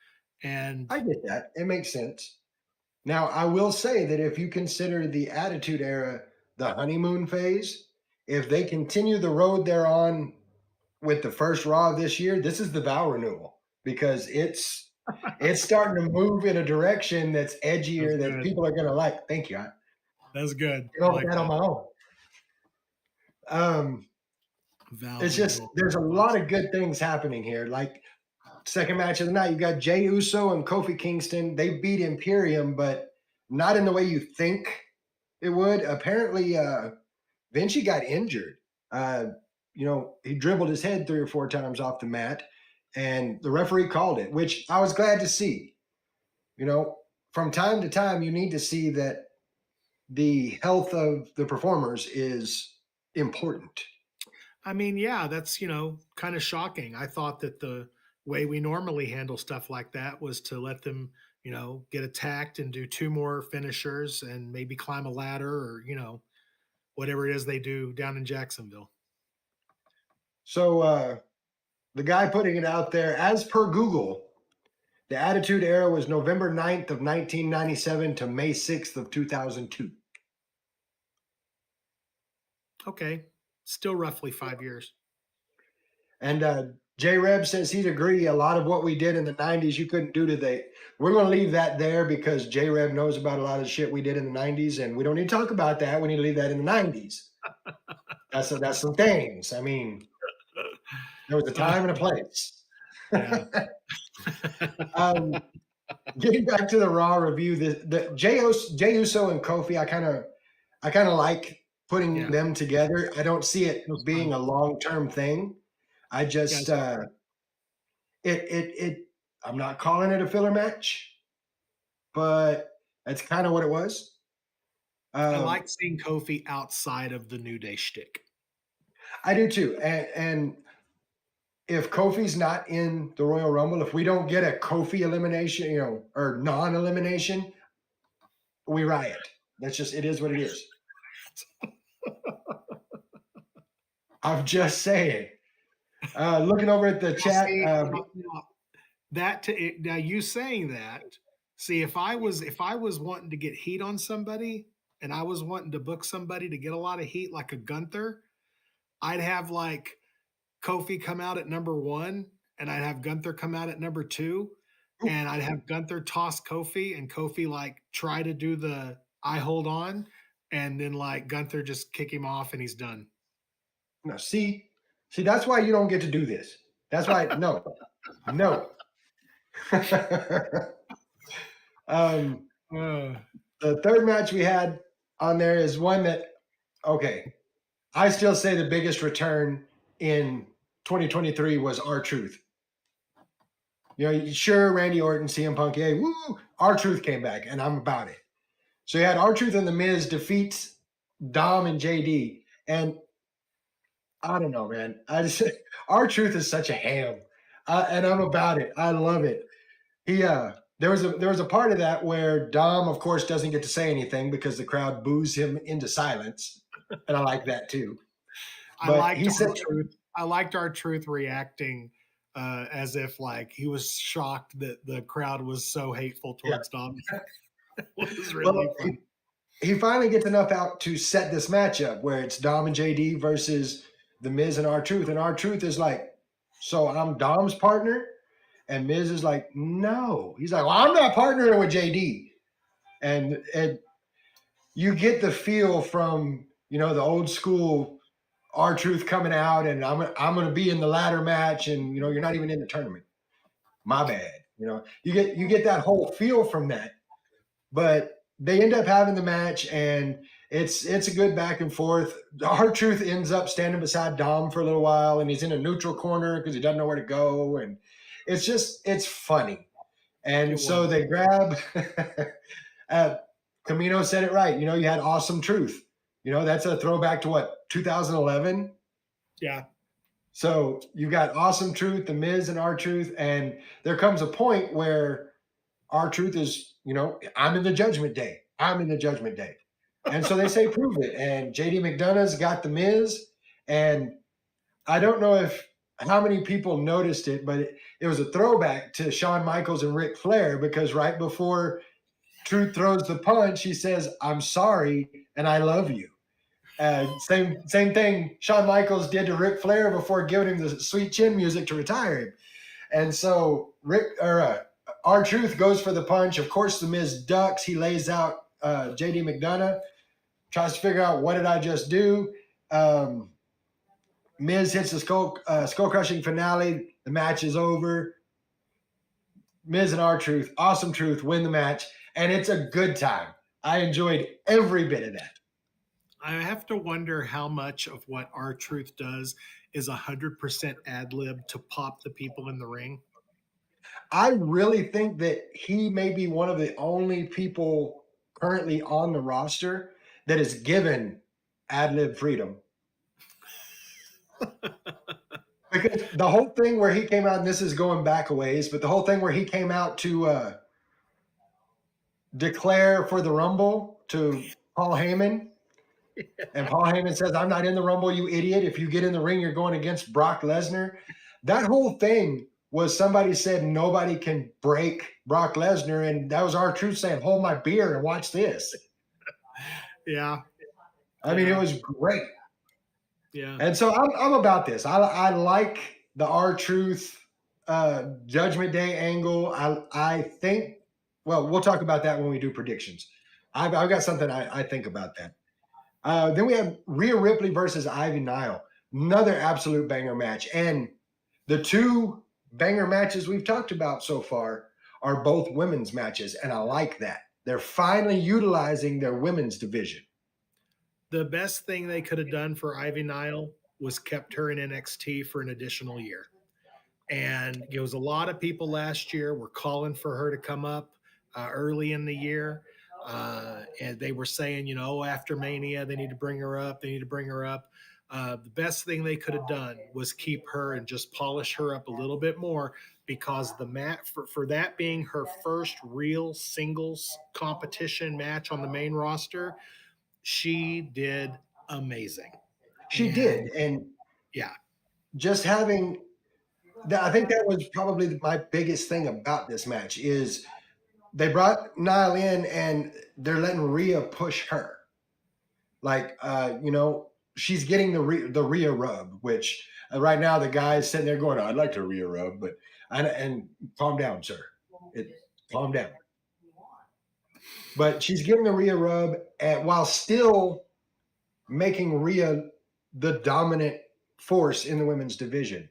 And I get that. It makes sense. Now, I will say that if you consider the Attitude Era the honeymoon phase, if they continue the road they're on with the first Raw of this year, this is the vow renewal because it's starting to move in a direction that's edgier That's that good. people are going to like. Thank you. I that's good. did I all like that on that. my own. Valve It's just renewal. there's a lot of good things happening here. Like second match of the night, you got Jey Uso and Kofi Kingston. They beat Imperium, but not in the way you think it would. Apparently, Vinci got injured. He dribbled his head 3 or 4 times off the mat, and the referee called it, which I was glad to see. From time to time, you need to see that the health of the performers is important. I mean, yeah, that's, kind of shocking. I thought that the way we normally handle stuff like that was to let them, get attacked and do 2 more finishers and maybe climb a ladder or, whatever it is they do down in Jacksonville. So the guy putting it out there, as per Google, the Attitude Era was November 9th of 1997 to May 6th of 2002. Okay. Still roughly 5 years. And J-Reb says he'd agree. A lot of what we did in the 90s, you couldn't do today. We're going to leave that there because J-Reb knows about a lot of shit we did in the 90s, and we don't need to talk about that. We need to leave that in the 90s. That's some things. I mean, there was a time and a place. Yeah. Getting back to the Raw review, the Jey Uso and Kofi, I kind of like putting them together. I don't see it being a long-term thing. I just I'm not calling it a filler match, but that's kind of what it was. I like seeing Kofi outside of the New Day shtick. I do too. And if Kofi's not in the Royal Rumble, if we don't get a Kofi elimination, or non-elimination, we riot. That's just, it is what it is. I'm just saying. Looking over at the chat. Now you saying that, see, if I was wanting to get heat on somebody and I was wanting to book somebody to get a lot of heat like a Gunther, I'd have like Kofi come out at number 1 and I'd have Gunther come out at number 2 and I'd have Gunther toss Kofi and Kofi like try to do the I hold on and then like Gunther just kick him off and he's done. No, see, that's why you don't get to do this. That's why, no. The third match we had on there is one that, okay, I still say the biggest return in 2023 was R-Truth. Sure, Randy Orton, CM Punk, yay, woo, R-Truth came back, and I'm about it. So you had R-Truth and The Miz defeats Dom and JD, and I don't know, man. R-Truth is such a ham, and I'm about it. I love it. There was a part of that where Dom, of course, doesn't get to say anything because the crowd boos him into silence, and I like that too. I liked R-Truth reacting as if like he was shocked that the crowd was so hateful towards Dom. It was really fun. He finally gets enough out to set this matchup where it's Dom and JD versus The Miz and R-Truth. And R-Truth is like, so I'm Dom's partner? And Miz is like, no. He's like, well, I'm not partnering with JD. And you get the feel from, the old school R-Truth coming out and I'm going to be in the ladder match and, you're not even in the tournament. My bad. You get that whole feel from that. But they end up having the match, and it's a good back and forth. R-Truth ends up standing beside Dom for a little while, and he's in a neutral corner because he doesn't know where to go, and it's funny. And so they grab. Camino said it right. You had Awesome Truth. You know, that's a throwback to what, 2011? Yeah. So you got Awesome Truth, The Miz, and R-Truth, and there comes a point where R-Truth is, you know, I'm in the Judgment Day. I'm in the Judgment Day. And so they say, prove it. And JD McDonough's got The Miz. And I don't know if how many people noticed it, but it was a throwback to Shawn Michaels and Ric Flair, because right before Truth throws the punch, he says, I'm sorry and I love you. Same thing Shawn Michaels did to Ric Flair before giving him the sweet chin music to retire him. And so R-Truth goes for the punch. Of course, The Miz ducks. He lays out JD McDonough, tries to figure out, what did I just do? Miz hits the skull-crushing finale. The match is over. Miz and R-Truth, Awesome Truth, win the match. And it's a good time. I enjoyed every bit of that. I have to wonder how much of what R-Truth does is 100% ad lib to pop the people in the ring. I really think that he may be one of the only people currently on the roster that is given ad lib freedom. Because the whole thing where he came out, and this is going back a ways, but the whole thing where he came out to declare for the Rumble to Paul Heyman, and Paul Heyman says, I'm not in the Rumble, you idiot. If you get in the ring, you're going against Brock Lesnar. That whole thing was, somebody said nobody can break Brock Lesnar, and that was R-Truth saying, hold my beer and watch this. Yeah. I mean, it was great. Yeah. And so I'm about this. I like the R-Truth Judgment Day angle. I think, well, we'll talk about that when we do predictions. I've got something I think about that. Then we have Rhea Ripley versus Ivy Nile. Another absolute banger match. And the two banger matches we've talked about so far are both women's matches, and I like that. They're finally utilizing their women's division. The best thing they could have done for Ivy Nile was kept her in NXT for an additional year. And it was a lot of people last year were calling for her to come up early in the year. And they were saying, you know, after Mania, they need to bring her up. They need to bring her up. The best thing they could have done was keep her and just polish her up a little bit more, because the match for that being her first real singles competition match on the main roster, she did amazing. She did. And yeah, just having that, I think that was probably my biggest thing about this match is they brought Nile in and they're letting Rhea push her. Like, you know, she's getting the Rhea rub, which right now the guy's sitting there going, I'd like to Rhea rub, but, and calm down, sir. Calm down. But she's getting the Rhea rub while still making Rhea the dominant force in the women's division.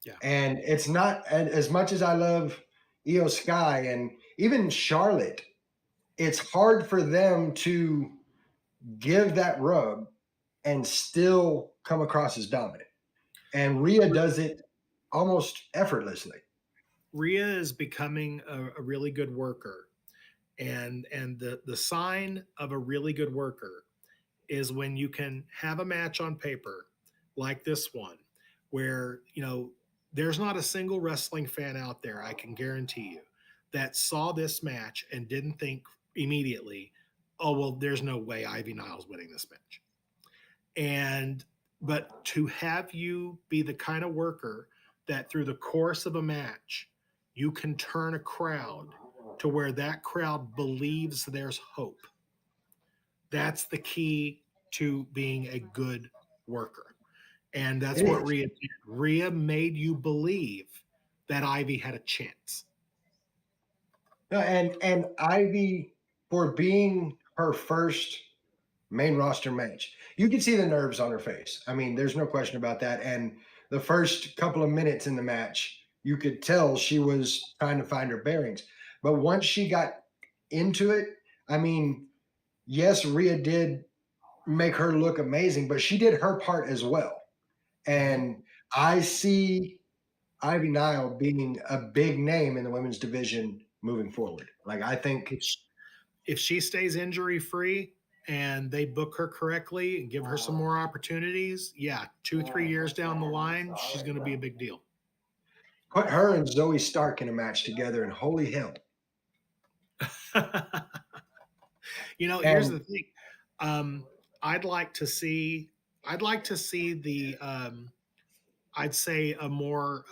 Yeah. And it's not, as much as I love Io Sky and even Charlotte, it's hard for them to give that rub and still come across as dominant. And Rhea does it almost effortlessly. Rhea is becoming a really good worker. And the sign of a really good worker is when you can have a match on paper like this one, where, you know, there's not a single wrestling fan out there, I can guarantee you, that saw this match and didn't think immediately, oh, well, there's no way Ivy Nile's winning this match. But to have you be the kind of worker that through the course of a match, you can turn a crowd to where that crowd believes there's hope. That's the key to being a good worker. And that's what Rhea did. Rhea made you believe that Ivy had a chance. And Ivy, for being her first main roster match, you could see the nerves on her face. I mean, there's no question about that. And the first couple of minutes in the match, you could tell she was trying to find her bearings. But once she got into it, I mean, yes, Rhea did make her look amazing, but she did her part as well. And I see Ivy Nile being a big name in the women's division moving forward. Like, I think if she stays injury free and they book her correctly and give her some more opportunities, yeah, 2-3 years down the line, she's going to be a big deal. Put her and Zoe Stark in a match together, and holy hell. Here's And- the thing. I'd like to see the I'd say a more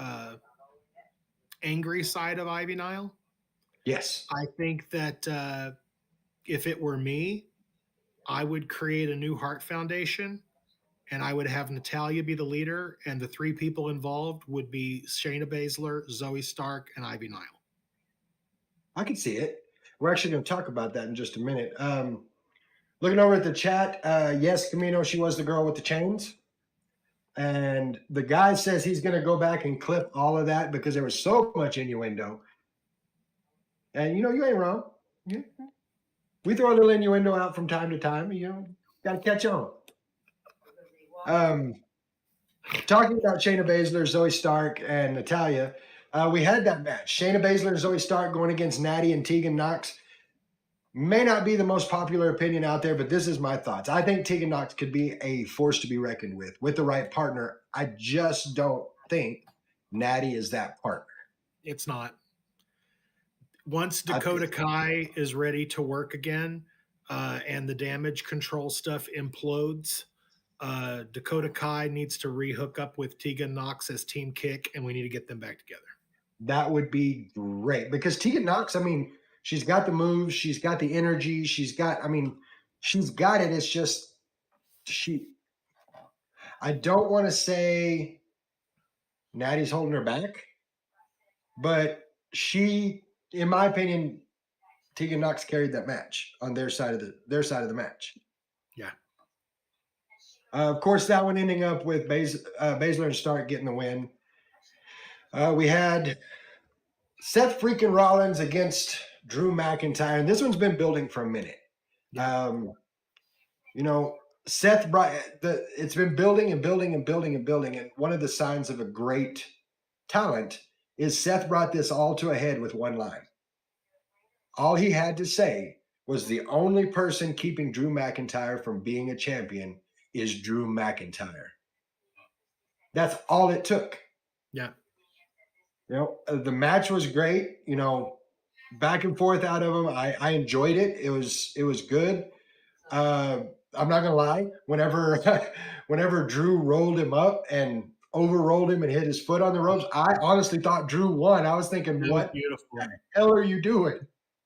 angry side of Ivy Nile. Yes. I think that if it were me, I would create a new Heart Foundation, and I would have Natalya be the leader, and the 3 people involved would be Shayna Baszler, Zoe Stark, and Ivy Nile. I can see it. We're actually going to talk about that in just a minute. Looking over at the chat, yes, Camino, she was the girl with the chains. And the guy says he's going to go back and clip all of that because there was so much innuendo. And, you ain't wrong. We throw a little innuendo out from time to time. Got to catch on. Talking about Shayna Baszler, Zoe Stark, and Natalya, we had that match. Shayna Baszler and Zoe Stark going against Natty and Tegan Knox. May not be the most popular opinion out there, but this is my thoughts. I think Tegan Knox could be a force to be reckoned with the right partner. I just don't think Natty is that partner. It's not. Once Dakota Kai is ready to work again, and the damage control stuff implodes, Dakota Kai needs to rehook up with Tegan Knox as Team Kick, and we need to get them back together. That would be great because Tegan Knox, she's got the moves, she's got the energy, she's got it. It's just I don't want to say Natty's holding her back, but in my opinion, Tegan Knox carried that match on their side of the match. Yeah. Of course, that one ending up with Baszler and Stark getting the win. We had Seth freaking Rollins against Drew McIntyre, and this one's been building for a minute. Seth it's been building and building and building and building, and one of the signs of a great talent is Seth brought this all to a head with one line. All he had to say was the only person keeping Drew McIntyre from being a champion is Drew McIntyre. That's all it took. Yeah. The match was great. Back and forth out of them. I enjoyed it. It was good. I'm not gonna lie. Whenever Drew rolled him up and overrolled him and hit his foot on the ropes, I honestly thought Drew won. I was thinking, what beautiful. the hell are you doing?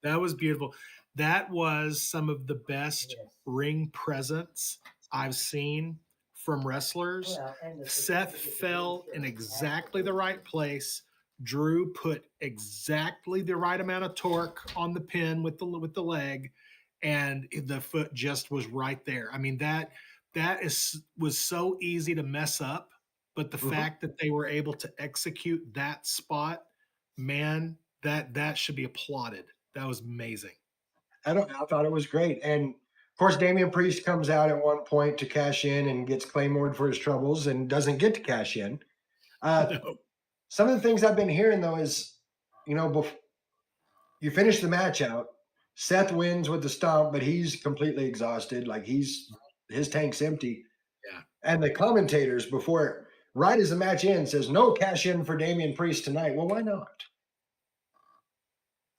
That was beautiful. That was some of the best ring presence I've seen from wrestlers. Seth fell in exactly the right place. Drew put exactly the right amount of torque on the pin with the leg, and the foot just was right there. That was so easy to mess up, but the fact that they were able to execute that spot, man, that should be applauded. That was amazing. I thought it was great. And of course, Damian Priest comes out at one point to cash in and gets Claymored for his troubles and doesn't get to cash in. No. Some of the things I've been hearing though is, you finish the match out, Seth wins with the stomp, but he's completely exhausted. Like his tank's empty. Yeah. And the commentators right as the match ends says, no cash in for Damian Priest tonight. Well, why not?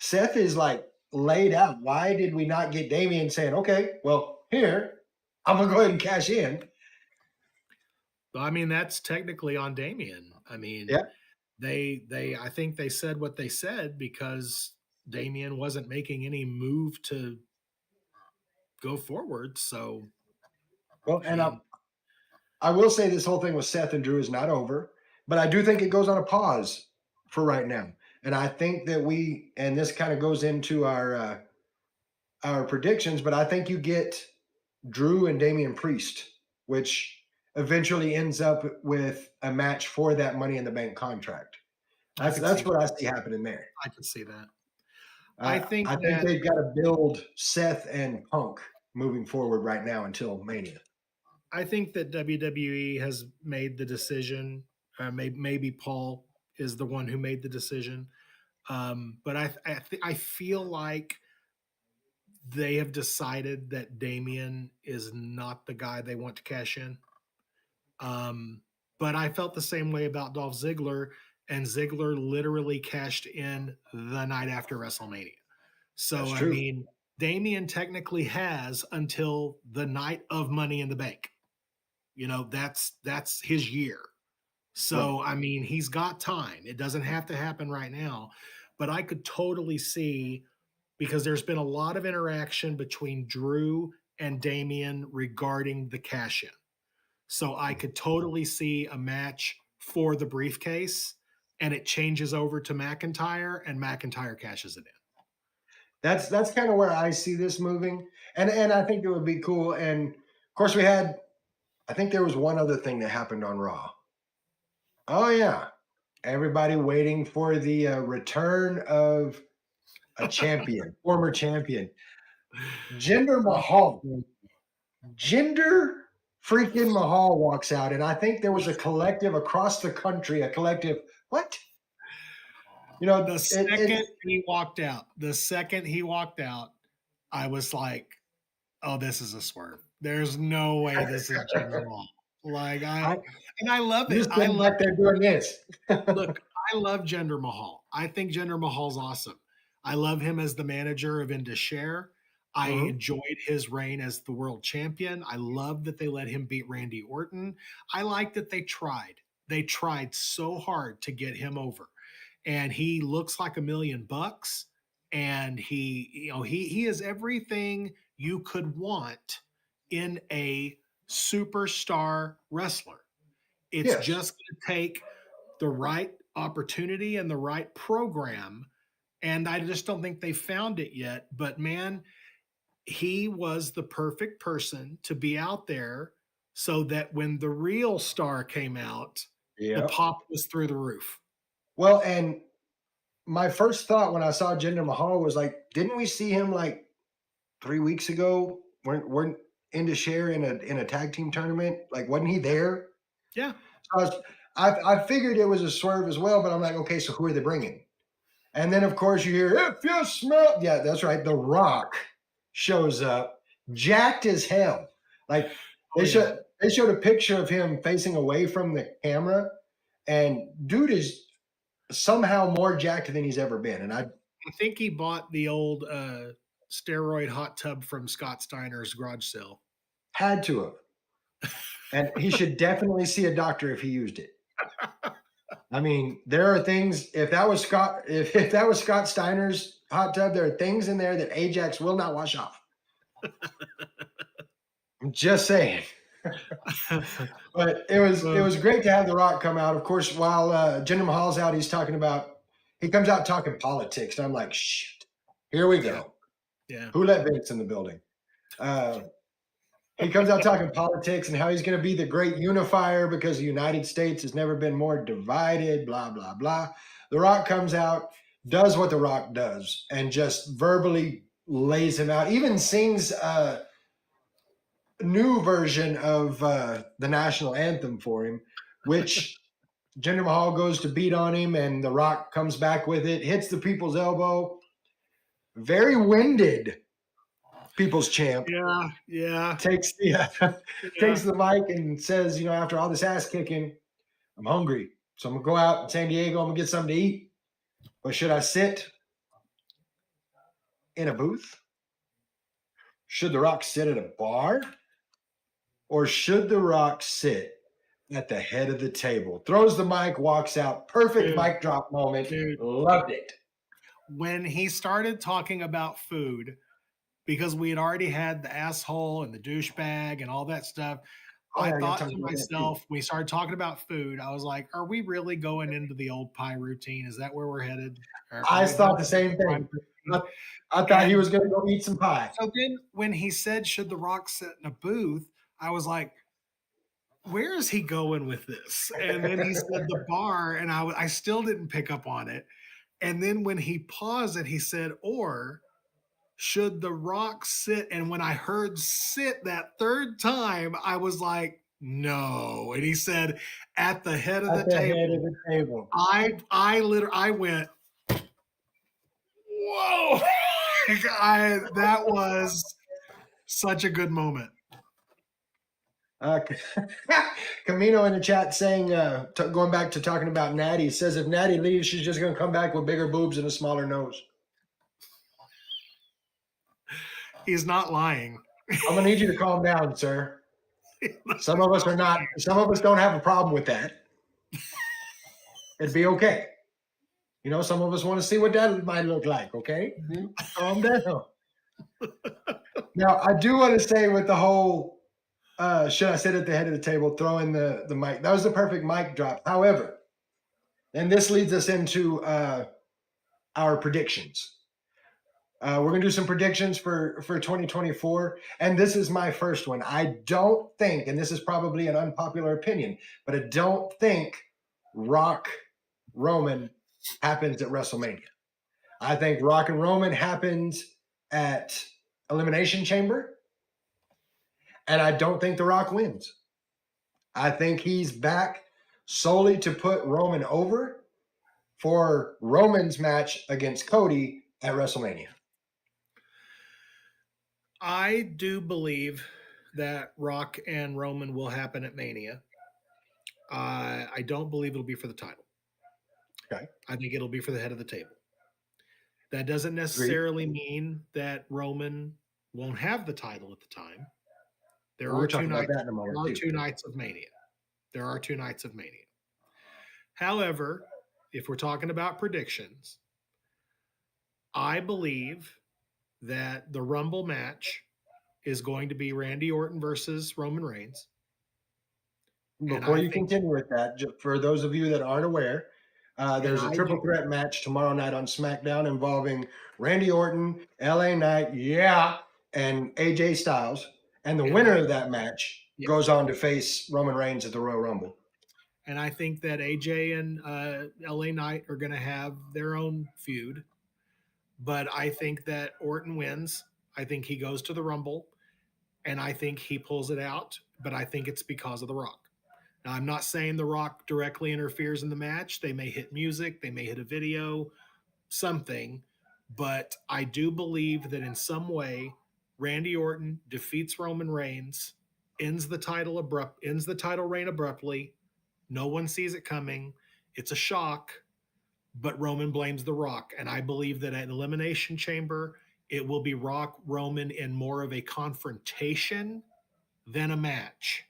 Seth is like laid out. Why did we not get Damian saying, okay, well, here, I'm going to go ahead and cash in. That's technically on Damian. Yeah. I think they said what they said because Damian wasn't making any move to go forward. So, well, and I will say this whole thing with Seth and Drew is not over, but I do think it goes on a pause for right now. And I think that and this kind of goes into our predictions, but I think you get Drew and Damian Priest, which eventually ends up with a match for that Money in the Bank contract. That's what I see happening there. I can see that. I think they've got to build Seth and Punk moving forward right now until Mania. I think that WWE has made the decision. Maybe Paul is the one who made the decision. But I feel like they have decided that Damian is not the guy they want to cash in. But I felt the same way about Dolph Ziggler, and Ziggler literally cashed in the night after WrestleMania. So, That's I true. mean, Damian technically has until the night of Money in the Bank. You know, that's his year. So, I mean, he's got time. It doesn't have to happen right now, but I could totally see, because there's been a lot of interaction between Drew and Damian regarding the cash in. So I could totally see a match for the briefcase, and it changes over to McIntyre, and McIntyre cashes it in. That's kind of where I see this moving, and I think it would be cool. And of course, I think there was one other thing that happened on Raw. Oh yeah, everybody waiting for the return of a champion, former champion, Jinder Mahal. Jinder freaking Mahal walks out, and I think there was a collective across the country, what? You know, The second he walked out, I was like, "Oh, this is a swerve. There's no way this is Jinder Mahal." Like I love it. I love they're doing this. Look, I love Jinder Mahal. I think Jinder Mahal's awesome. I love him as the manager of Indus-Sher. I enjoyed his reign as the world champion. I love that they let him beat Randy Orton. I like that they tried. They tried so hard to get him over. And he looks like $1 million. And he is everything you could want in a superstar wrestler. It's just going to take the right opportunity and the right program. And I just don't think they found it yet. But man, he was the perfect person to be out there so that when the real star came out, the pop was through the roof. Well, and my first thought when I saw Jinder Mahal was like, didn't we see him like 3 weeks ago? Weren't Indus-Sher in a tag team tournament? Like, wasn't he there? Yeah. So I figured it was a swerve as well, but I'm like, okay, so who are they bringing? And then, of course, you hear, if you smell, yeah, that's right. The Rock shows up, jacked as hell. Like they showed a picture of him facing away from the camera, and dude is somehow more jacked than he's ever been. And I think he bought the old steroid hot tub from Scott Steiner's garage sale. Had to have. And he should definitely see a doctor if he used it. I mean, there are things, if that was Scott Steiner's hot tub, there are things in there that Ajax will not wash off. I'm just saying. But it was great to have The Rock come out. Of course, while Jinder Mahal's out, he comes out talking politics. And I'm like, shit, here we go. Yeah. Who let Vince in the building? He comes out talking politics and how he's going to be the great unifier because the United States has never been more divided, blah, blah, blah. The Rock comes out, does what The Rock does, and just verbally lays him out, even sings a new version of the national anthem for him, which Jinder Mahal goes to beat on him, and The Rock comes back with it, hits the people's elbow. Very winded people's champ. Yeah. Takes the mic and says, after all this ass kicking, I'm hungry. So I'm going to go out in San Diego. I'm going to get something to eat. But should I sit in a booth? Should The Rock sit at a bar? Or should The Rock sit at the head of the table? Throws the mic, walks out. Perfect mic drop moment. Loved it. When he started talking about food, because we had already had the asshole and the douchebag and all that stuff, I thought to myself, when we started talking about food, I was like, are we really going into the old pie routine? Is that where we're headed? I thought the same thing. I thought he was going to go eat some pie. So then when he said, should The Rock sit in a booth, I was like, where is he going with this? And then he said the bar, and I still didn't pick up on it. And then when he paused it, he said, or should The Rock sit? And when I heard sit that third time, I was like, no. And he said, at the head of the table. I went, whoa. That was such a good moment. Camino in the chat saying, going back to talking about Natty, says if Natty leaves, she's just going to come back with bigger boobs and a smaller nose. He's not lying. I'm going to need you to calm down, sir. Some of us are not, some of us don't have a problem with that. It'd be okay. You know, some of us want to see what that might look like, okay? Calm down. Now, I do want to say with the whole, should I sit at the head of the table, throw in the mic? That was the perfect mic drop. However, and this leads us into our predictions. We're going to do some predictions for 2024. And this is my first one. I don't think, and this is probably an unpopular opinion, but I don't think Rock Roman happens at WrestleMania. I think Rock and Roman happens at Elimination Chamber. And I don't think The Rock wins. I think he's back solely to put Roman over for Roman's match against Cody at WrestleMania. I do believe that Rock and Roman will happen at Mania. I don't believe it'll be for the title. Okay. I think it'll be for the head of the table. That doesn't necessarily mean that Roman won't have the title at the time. There We're are two talking about nights. that in a moment, There are too. 2 nights of Mania. There are 2 nights of Mania. However, if we're talking about predictions, I believe that the Rumble match is going to be Randy Orton versus Roman Reigns. Before I you think- continue with that, for those of you that aren't aware, there's a I triple do- threat match tomorrow night on SmackDown involving Randy Orton, LA Knight, and AJ Styles. And the Yeah. winner of that match Yeah. goes on to face Roman Reigns at the Royal Rumble. And I think that AJ and LA Knight are going to have their own feud. But I think that Orton wins. I think he goes to the Rumble. And I think he pulls it out. But I think it's because of The Rock. Now, I'm not saying The Rock directly interferes in the match. They may hit music. They may hit a video, something. But I do believe that in some way, Randy Orton defeats Roman Reigns, ends the title reign abruptly. No one sees it coming. It's a shock, but Roman blames The Rock. And I believe that at Elimination Chamber, it will be Rock Roman in more of a confrontation than a match.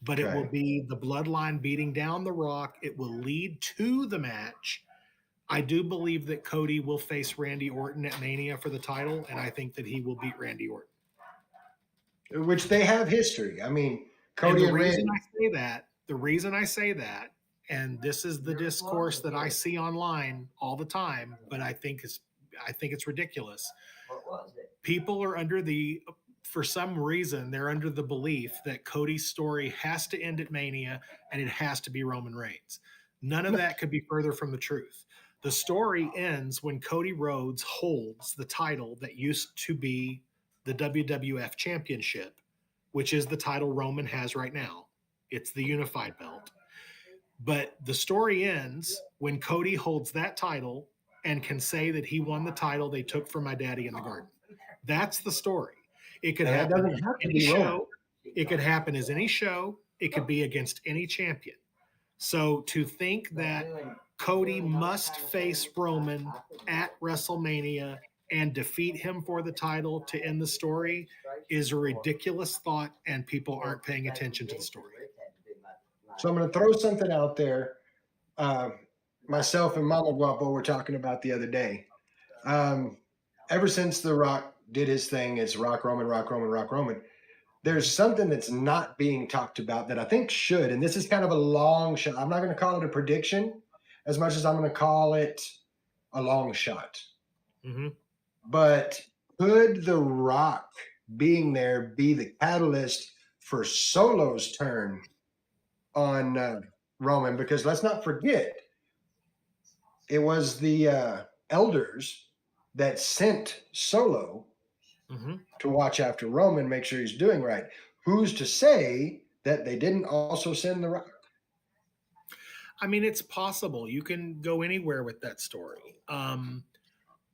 But it will Okay. be the bloodline beating down The Rock. It will lead to the match. I do believe that Cody will face Randy Orton at Mania for the title, and I think that he will beat Randy Orton. Which they have history. I mean, Cody and Randy. The reason I say that, and this is the discourse that I see online all the time, but I think it's ridiculous. People are for some reason, they're under the belief that Cody's story has to end at Mania and it has to be Roman Reigns. None of that could be further from the truth. The story ends when Cody Rhodes holds the title that used to be the WWF Championship, which is the title Roman has right now. It's the unified belt. But the story ends when Cody holds that title and can say that he won the title they took from my daddy in the garden. That's the story. It could And that happen doesn't have to any be Roman. show. It could happen as any show. It could be against any champion. So to think that Cody must face Roman at WrestleMania and defeat him for the title to end the story is a ridiculous thought, and people aren't paying attention to the story. So I'm going to throw something out there. Myself and Mama Guapo were talking about the other day. Ever since The Rock did his thing, it's Rock Roman, Rock Roman, Rock Roman. There's something that's not being talked about that I think should, and this is kind of a long shot. I'm not going to call it a prediction as much as I'm going to call it a long shot. Mm-hmm. But could The Rock being there be the catalyst for Solo's turn on Roman? Because let's not forget, it was the elders that sent Solo Mm-hmm. to watch after Roman, make sure he's doing right. Who's to say that they didn't also send The Rock? I mean, it's possible. You can go anywhere with that story.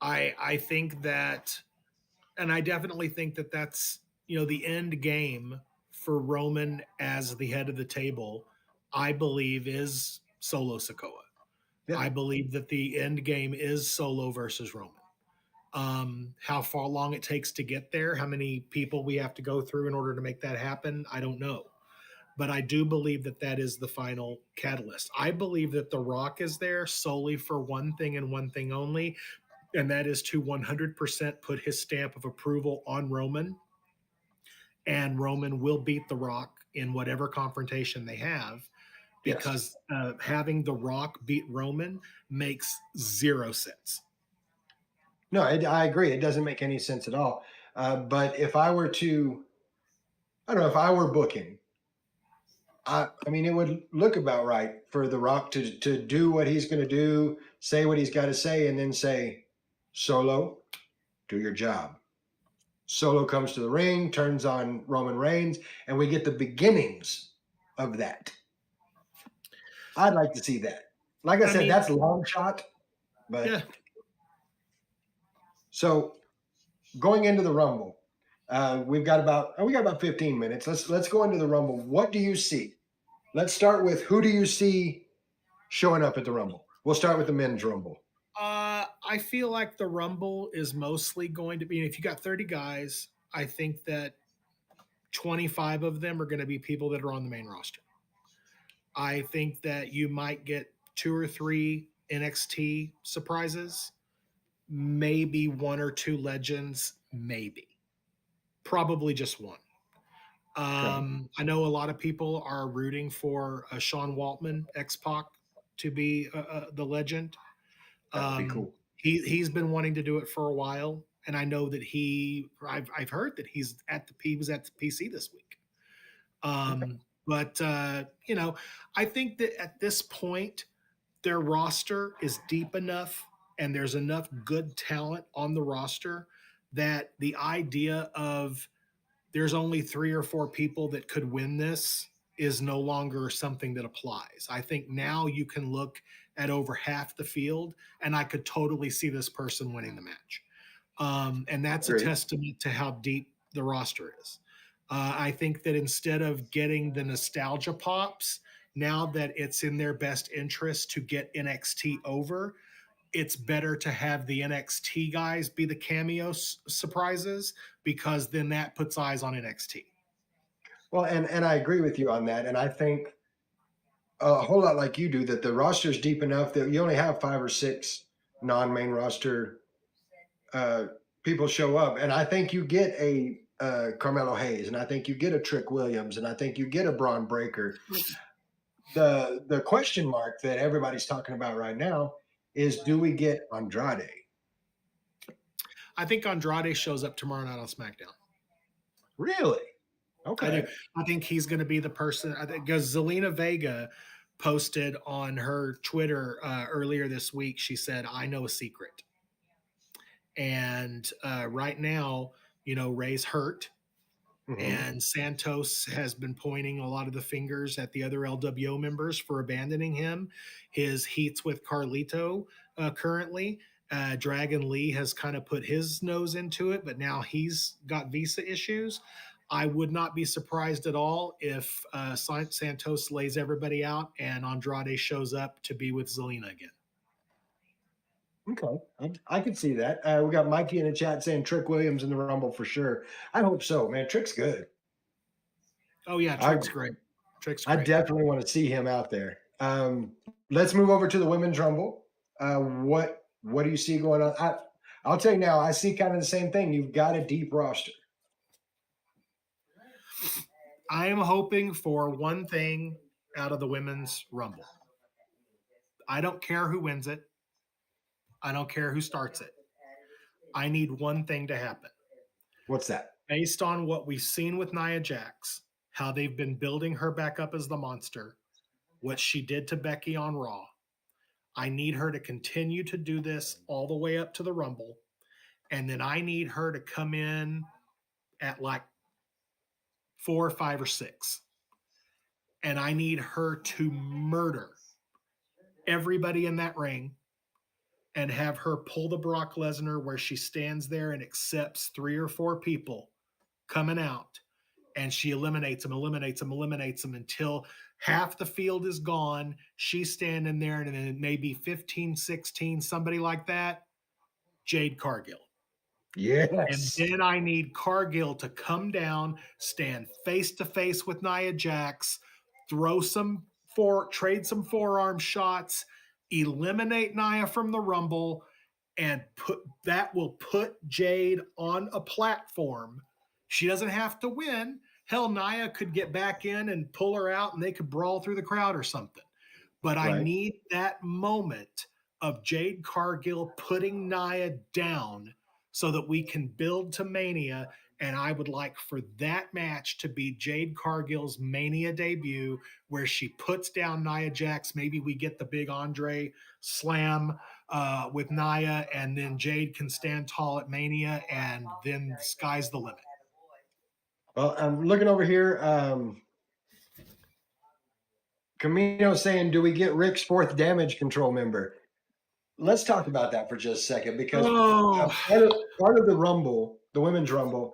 I think that And I definitely think that that's, the end game for Roman as the head of the table, I believe is Solo Sikoa. Yeah. I believe that the end game is Solo versus Roman. How far long it takes to get there, how many people we have to go through in order to make that happen, I don't know. But I do believe that that is the final catalyst. I believe that The Rock is there solely for one thing and one thing only, and that is to 100% put his stamp of approval on Roman. And Roman will beat The Rock in whatever confrontation they have, because having The Rock beat Roman makes zero sense. No, I agree. It doesn't make any sense at all. But if I were to, I don't know, if I were booking, I mean, it would look about right for The Rock to do what he's going to do, say what he's got to say, and then say, Solo, do your job. Solo comes to the ring, turns on Roman Reigns, and we get the beginnings of that. I'd like to see that. Like I said, that's a long shot, but Yeah. So going into the Rumble, we got about 15 minutes. Let's go into the Rumble. What do you see? Let's start with, who do you see showing up at the Rumble? We'll start with the men's Rumble. I feel like the Rumble is mostly going to be, if you got 30 guys, I think that 25 of them are going to be people that are on the main roster. I think that you might get 2 or 3 NXT surprises, maybe 1 or 2 legends, maybe. Probably just 1. I know a lot of people are rooting for Sean Waltman, X-Pac, to be the legend. That would be cool. He's been wanting to do it for a while, and I know that I've heard that he was at the PC this week. But I think that at this point, their roster is deep enough, and there's enough good talent on the roster that the idea of there's only 3 or 4 people that could win this is no longer something that applies. I think now you can look at over half the field, and I could totally see this person winning the match. And that's a testament to how deep the roster is. I think that instead of getting the nostalgia pops, now that it's in their best interest to get NXT over, it's better to have the NXT guys be the cameo surprises, because then that puts eyes on NXT. Well, and I agree with you on that. And I think a whole lot like you do, that the roster is deep enough that you only have 5 or 6 non-main roster people show up. And I think you get a Carmelo Hayes, and I think you get a Trick Williams, and I think you get a Braun Breaker. The question mark that everybody's talking about right now is, do we get Andrade? I think Andrade shows up tomorrow night on SmackDown. Really? Okay. I think he's going to be the person. I think, because Zelina Vega posted on her Twitter earlier this week, she said, "I know a secret." And right now, Ray's hurt. Mm-hmm. And Santos has been pointing a lot of the fingers at the other LWO members for abandoning him. His heats with Carlito currently. Dragon Lee has kind of put his nose into it, but now he's got visa issues. I would not be surprised at all if Santos lays everybody out and Andrade shows up to be with Zelina again. Okay, I could see that. We got Mikey in the chat saying Trick Williams in the Rumble for sure. I hope so, man. Trick's good. Oh yeah, Trick's great. Trick's great. I definitely want to see him out there. Let's move over to the Women's Rumble. What do you see going on? I'll tell you now, I see kind of the same thing. You've got a deep roster. I am hoping for one thing out of the Women's Rumble. I don't care who wins it. I don't care who starts it. I need one thing to happen. What's that? Based on what we've seen with Nia Jax, how they've been building her back up as the monster, what she did to Becky on Raw, I need her to continue to do this all the way up to the Rumble. And then I need her to come in at like 4, 5, or 6. And I need her to murder everybody in that ring and have her pull the Brock Lesnar where she stands there and accepts 3 or 4 people coming out, and she eliminates them until half the field is gone. She's standing there, and then maybe 15, 16, somebody like that. Jade Cargill. Yes. And then I need Cargill to come down, stand face to face with Nia Jax, trade some forearm shots, eliminate Nia from the Rumble, and will put Jade on a platform. She doesn't have to win. Hell, Nia could get back in and pull her out, and they could brawl through the crowd or something. But I Right. need that moment of Jade Cargill putting Nia down so that we can build to Mania. And I would like for that match to be Jade Cargill's Mania debut, where she puts down Nia Jax. Maybe we get the big Andre slam with Nia, and then Jade can stand tall at Mania, and then the sky's the limit. Well, I'm looking over here. Camino saying, do we get Rick's 4th Damage Control member? Let's talk about that for just a second, because part of the Rumble, the Women's Rumble,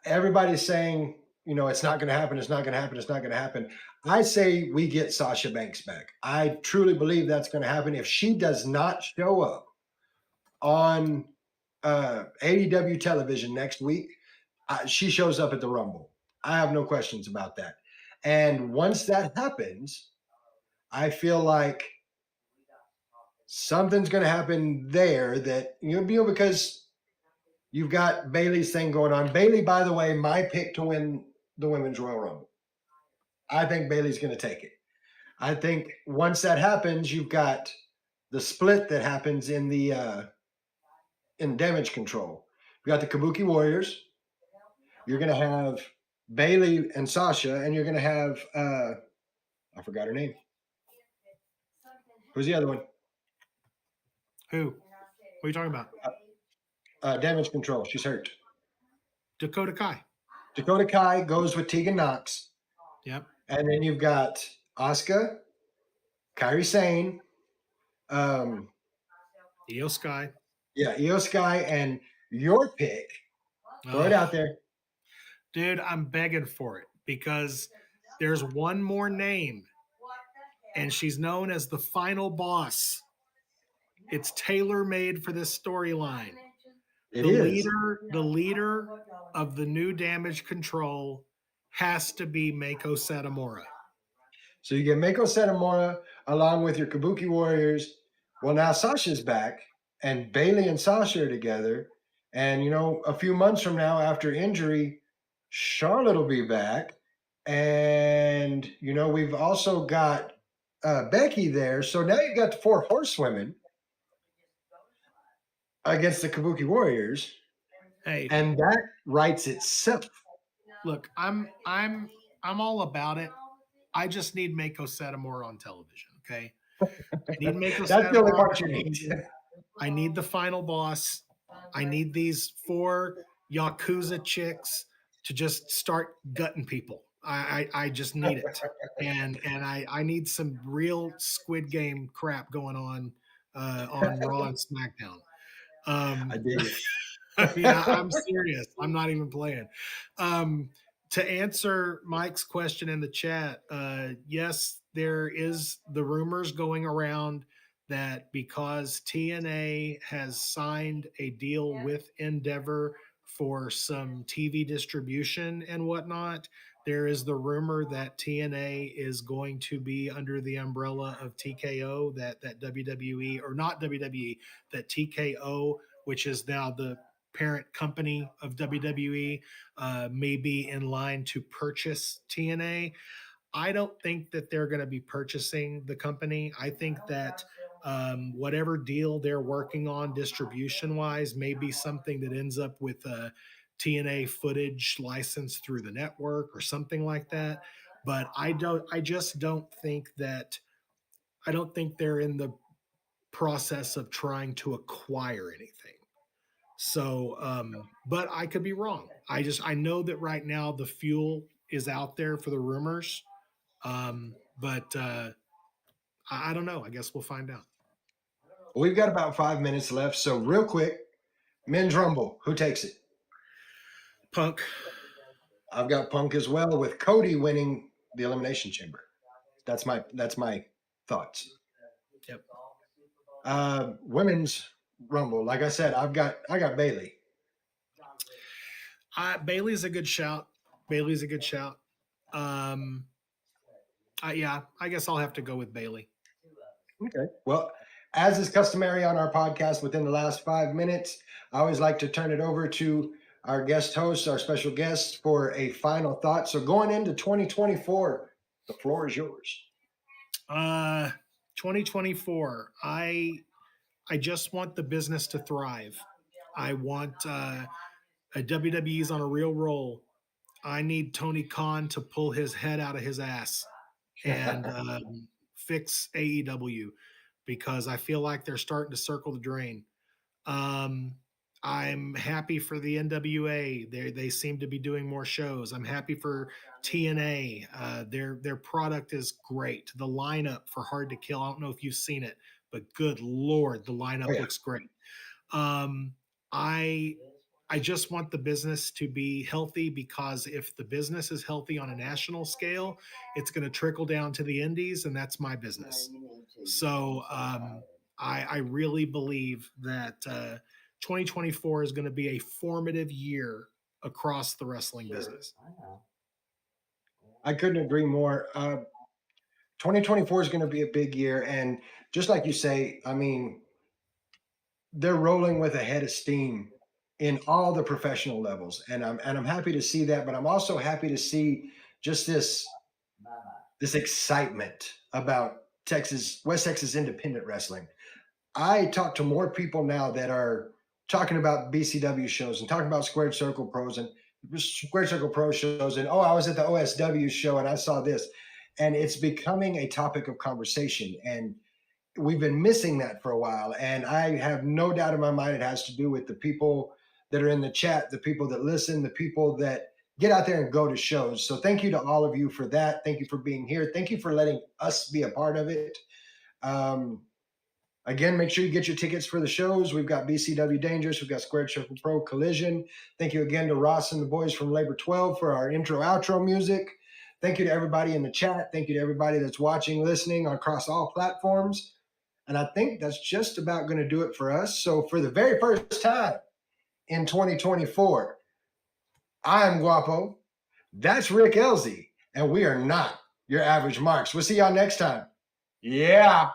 everybody's saying, you know, it's not going to happen. It's not going to happen. It's not going to happen. I say we get Sasha Banks back. I truly believe that's going to happen. If she does not show up on AEW television next week, she shows up at the Rumble. I have no questions about that. And once that happens, I feel like something's going to happen there that, you know, because you've got Bailey's thing going on. Bailey, by the way, my pick to win the Women's Royal Rumble. I think Bailey's going to take it. I think once that happens, you've got the split that happens in the in Damage Control. You got the Kabuki Warriors. You're going to have Bailey and Sasha, and you're going to have I forgot her name. Who's the other one? Who? What are you talking about? Damage Control. She's hurt. Dakota Kai. Dakota Kai goes with Tegan Knox. Yep. And then you've got Asuka, Kairi Sane, Io Sky. Yeah, Io Sky, and your pick. Throw it out there. Dude, I'm begging for it because there's one more name, and she's known as the final boss. It's tailor-made for this storyline. It The is. leader of the new Damage Control has to be Mako Satomura. So you get Mako Satomura along with your Kabuki Warriors. Well, now Sasha's back, and Bailey and Sasha are together. And, you know, a few months from now, after injury, Charlotte will be back. And, you know, we've also got Becky there. So now you've got the 4 horsewomen against the Kabuki Warriors. Hey, And that writes itself. look, I'm all about it. I just need Mako Satomura on television, okay? I need Mako That's the only Satomura part you on need. television. I need the final boss. I need these 4 Yakuza chicks to just start gutting people. I just need it. And I need some real Squid Game crap going on Raw and SmackDown. I dig it. I mean, I'm serious. I'm not even playing. To answer Mike's question in the chat, yes, there is the rumors going around that because TNA has signed a deal with Endeavor for some TV distribution and whatnot, there is the rumor that TNA is going to be under the umbrella of TKO, that WWE, or not WWE, that TKO, which is now the parent company of WWE, may be in line to purchase TNA. I don't think that they're going to be purchasing the company. I think that whatever deal they're working on distribution wise may be something that ends up with a TNA footage license through the network or something like that. But I just don't think they're in the process of trying to acquire anything. So, but I could be wrong. I know that right now the fuel is out there for the rumors. But I don't know. I guess we'll find out. We've got about 5 minutes left. So real quick, men's rumble, who takes it? Punk. I've got Punk as well, with Cody winning the Elimination Chamber. That's my thoughts. Yep. Women's rumble, like I said, I got Bailey. Bailey's a good shout. Bailey's a good shout. Yeah, I guess I'll have to go with Bailey. Okay. Well, as is customary on our podcast, within the last 5 minutes, I always like to turn it over to our guest host, our special guest, for a final thought. So going into 2024, the floor is yours. 2024. I just want the business to thrive. I want WWE's on a real roll. I need Tony Khan to pull his head out of his ass and fix AEW, because I feel like they're starting to circle the drain. I'm happy for the NWA. They seem to be doing more shows. I'm happy for TNA. Their product is great. The lineup for Hard to Kill, I don't know if you've seen it, but good Lord, the lineup looks great. I just want the business to be healthy, because if the business is healthy on a national scale, it's going to trickle down to the indies, and that's my business. So I really believe that 2024 is going to be a formative year across the wrestling business. I couldn't agree more. 2024 is going to be a big year. And just like you say, I mean, they're rolling with a head of steam in all the professional levels. And I'm happy to see that, but I'm also happy to see just this excitement about West Texas independent wrestling. I talk to more people now that are talking about BCW shows and talking about Squared Circle Pros and Squared Circle Pro shows. And, I was at the OSW show and I saw this. And it's becoming a topic of conversation. And we've been missing that for a while. And I have no doubt in my mind it has to do with the people that are in the chat, the people that listen, the people that get out there and go to shows. So thank you to all of you for that. Thank you for being here. Thank you for letting us be a part of it. Again, make sure you get your tickets for the shows. We've got BCW Dangerous. We've got Squared Circle Pro Collision. Thank you again to Ross and the boys from Labor 12 for our intro outro music. Thank you to everybody in the chat. Thank you to everybody that's watching, listening across all platforms. And I think that's just about going to do it for us. So for the very first time in 2024, I am Guapo. That's Rick Elzy. And we are not your average marks. We'll see y'all next time. Yeah.